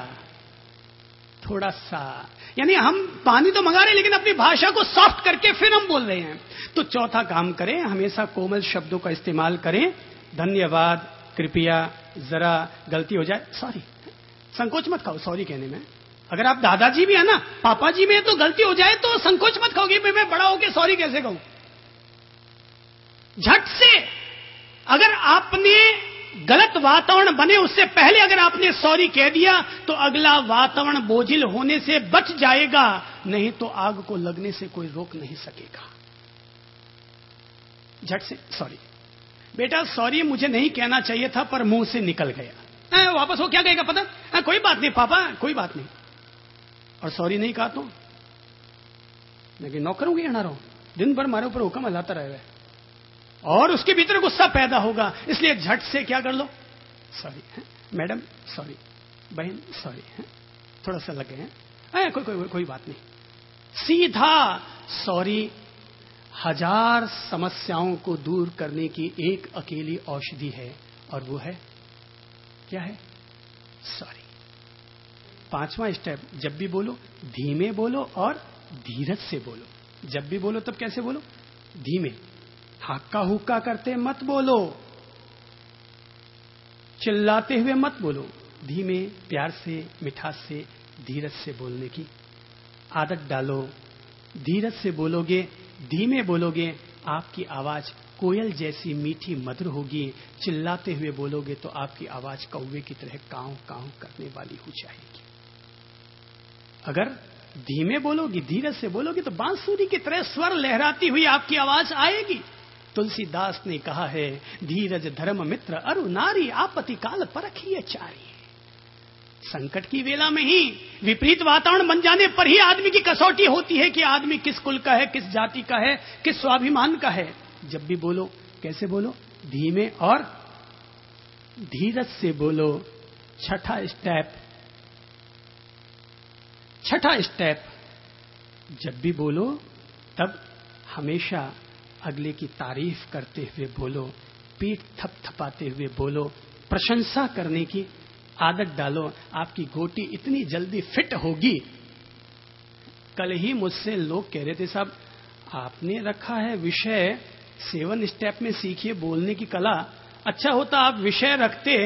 थोड़ा सा, यानी हम पानी तो मंगा रहे हैं लेकिन अपनी भाषा को सॉफ्ट करके फिर हम बोल रहे हैं। तो चौथा काम करें, हमेशा कोमल शब्दों का इस्तेमाल करें। धन्यवाद, कृपया, जरा, गलती हो जाए सॉरी, संकोच मत खाओ सॉरी कहने में। अगर आप दादाजी भी है ना, पापा जी में है, तो गलती हो जाए तो संकोच मत खाओगे, मैं बड़ा होके सॉरी कैसे कहूं। झट से अगर आपने गलत वातावरण बने उससे पहले अगर आपने सॉरी कह दिया तो अगला वातावरण बोझिल होने से बच जाएगा, नहीं तो आग को लगने से कोई रोक नहीं सकेगा। झट से सॉरी बेटा, सॉरी मुझे नहीं कहना चाहिए था पर मुंह से निकल गया। वापस वो क्या कहेगा पता, कोई बात नहीं पापा, कोई बात नहीं। और सॉरी नहीं कहा तो मैं नौकरों की ना रहो, दिन भर हमारे ऊपर हुक्म हलाता रहेगा और उसके भीतर गुस्सा पैदा होगा। इसलिए झट से क्या कर लो, सॉरी मैडम, सॉरी बहन, सॉरी थोड़ा सा लगे हैं, कोई बात नहीं। सीधा सॉरी 1000 समस्याओं को दूर करने की एक अकेली औषधि है, और वो है क्या है, सॉरी। 5वां स्टेप, जब भी बोलो धीमे बोलो और धीरज से बोलो। जब भी बोलो तब कैसे बोलो, धीमे, हक्का हुक्का करते मत बोलो, चिल्लाते हुए मत बोलो, धीमे, प्यार से, मिठास से, धीरज से बोलने की आदत डालो। धीरज से बोलोगे, धीमे बोलोगे, आपकी आवाज कोयल जैसी मीठी मधुर होगी। चिल्लाते हुए बोलोगे तो आपकी आवाज कौवे की तरह कांव कांव करने वाली हो जाएगी। अगर धीमे बोलोगी, धीरज से बोलोगी तो बांसुरी की तरह स्वर लहराती हुई आपकी आवाज आएगी। तुलसीदास ने कहा है, धीरज धर्म मित्र अरु नारी, आपत्ति काल परखिए चारी। संकट की वेला में ही, विपरीत वातावरण बन जाने पर ही आदमी की कसौटी होती है कि आदमी किस कुल का है, किस जाति का है, किस स्वाभिमान का है। जब भी बोलो कैसे बोलो, धीमे और धीरज से बोलो। छठा स्टेप, जब भी बोलो तब हमेशा अगले की तारीफ करते हुए बोलो, पीठ थपथपाते हुए बोलो, प्रशंसा करने की आदत डालो। आपकी गोटी इतनी जल्दी फिट होगी। कल ही मुझसे लोग कह रहे थे, साहब आपने रखा है विषय 7 स्टेप में सीखिए बोलने की कला। अच्छा होता आप विषय रखते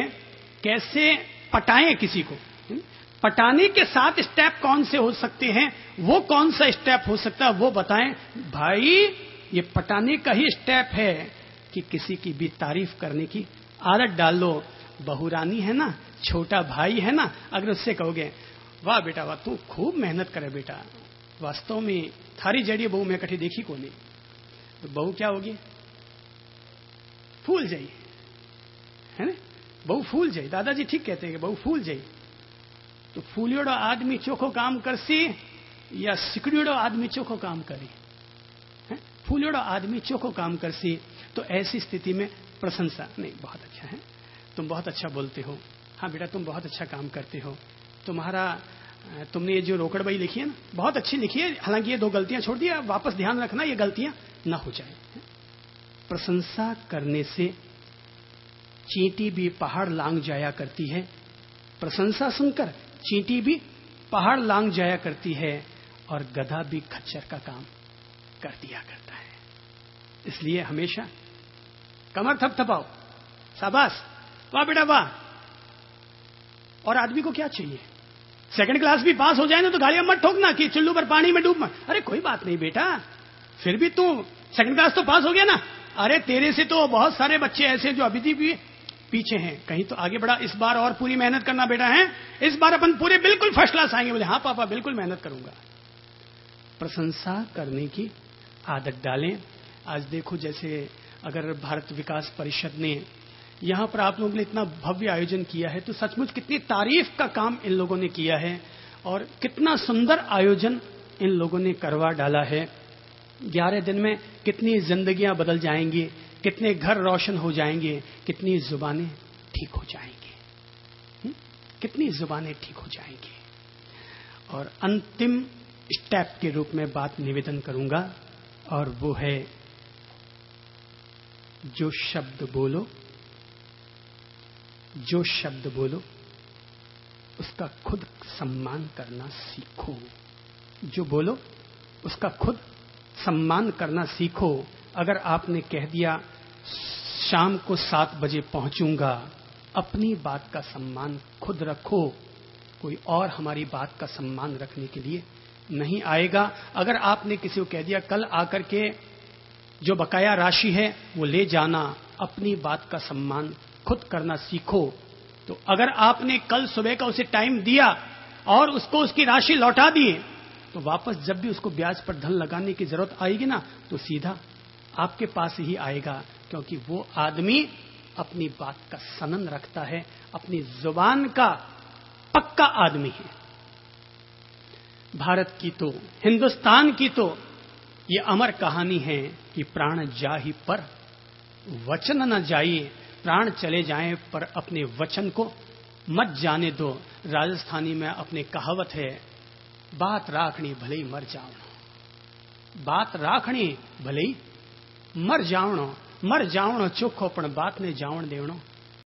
कैसे पटाएं किसी को। पटाने के 7 स्टेप कौन से हो सकते हैं, वो कौन सा स्टेप हो सकता है वो बताएं। भाई ये पटाने का ही स्टेप है कि किसी की भी तारीफ करने की आदत डाल लो। बहुरानी है ना, छोटा भाई है ना, अगर उससे कहोगे वाह बेटा वाह, तू खूब मेहनत करे बेटा, वास्तव में थारी जड़ी बहू में कठी देखी को नहीं, तो बहू क्या होगी, फूल जाई, है ना, बहू फूल जाई। दादाजी ठीक कहते हैं कि बहू फूल जाई। तो फूलियोड़ो आदमी चोखो काम करसी या सिकड़ियोड़ो आदमी चोखो काम करी, फूलियोड़ो आदमी चोखो काम करसी। तो ऐसी स्थिति में प्रशंसा, नहीं बहुत अच्छा है, तुम बहुत अच्छा बोलते हो, हाँ बेटा तुम बहुत अच्छा काम करते हो, तुमने ये जो रोकड़बाई लिखी है ना बहुत अच्छी लिखी है, हालांकि ये 2 गलतियां छोड़ दी, वापस ध्यान रखना ये गलतियां ना हो जाए। प्रशंसा करने से चींटी भी पहाड़ लांग जाया करती है, प्रशंसा सुनकर चींटी भी पहाड़ लांग जाया करती है, और गधा भी खच्चर का काम कर दिया करता है। इसलिए हमेशा कमर थपथपाओ, शाबाश, वाह बेटा वाह। और आदमी को क्या चाहिए? सेकंड क्लास भी पास हो जाए ना तो गालियां मत ठोकना कि चुल्लू पर पानी में डूब मत। अरे कोई बात नहीं बेटा, फिर भी तू सेकंड क्लास तो पास हो गया ना। अरे तेरे से तो बहुत सारे बच्चे ऐसे जो अभी भी पीछे हैं, कहीं तो आगे बढ़ा। इस बार और पूरी मेहनत करना बेटा है, इस बार अपन पूरे बिल्कुल फर्स्ट क्लास आएंगे। बोले हाँ पापा बिल्कुल मेहनत करूंगा। प्रशंसा करने की आदत डालें। आज देखो जैसे अगर भारत विकास परिषद ने यहां पर आप लोगों के लिए इतना भव्य आयोजन किया है, तो सचमुच कितनी तारीफ का काम इन लोगों ने किया है, और कितना सुंदर आयोजन इन लोगों ने करवा डाला है। 11 दिन में कितनी जिंदगियां बदल जाएंगी, कितने घर रोशन हो जाएंगे, कितनी जुबानें ठीक हो जाएंगी, कितनी जुबानें ठीक हो जाएंगी। और अंतिम स्टेप के रूप में बात निवेदन करूंगा, और वो है जो शब्द बोलो, जो शब्द बोलो उसका खुद सम्मान करना सीखो। जो बोलो उसका खुद सम्मान करना सीखो। अगर आपने कह दिया शाम को 7 बजे पहुंचूंगा, अपनी बात का सम्मान खुद रखो। कोई और हमारी बात का सम्मान रखने के लिए नहीं आएगा। अगर आपने किसी को कह दिया कल आकर के जो बकाया राशि है वो ले जाना, अपनी बात का सम्मान खुद करना सीखो। तो अगर आपने कल सुबह का उसे टाइम दिया और उसको उसकी राशि लौटा दिए, तो वापस जब भी उसको ब्याज पर धन लगाने की जरूरत आएगी ना, तो सीधा आपके पास ही आएगा, क्योंकि वो आदमी अपनी बात का सनन रखता है, अपनी जुबान का पक्का आदमी है। भारत की तो, हिंदुस्तान की तो ये अमर कहानी है कि प्राण जाहि पर वचन न जाइए। प्राण चले जाएं पर अपने वचन को मत जाने दो। राजस्थानी में अपने कहावत है, बात राखनी भले ही मर जावणो, बात राखनी भले ही मर जावणो, मर जावणो चोखो पण बात ने जावण देवणो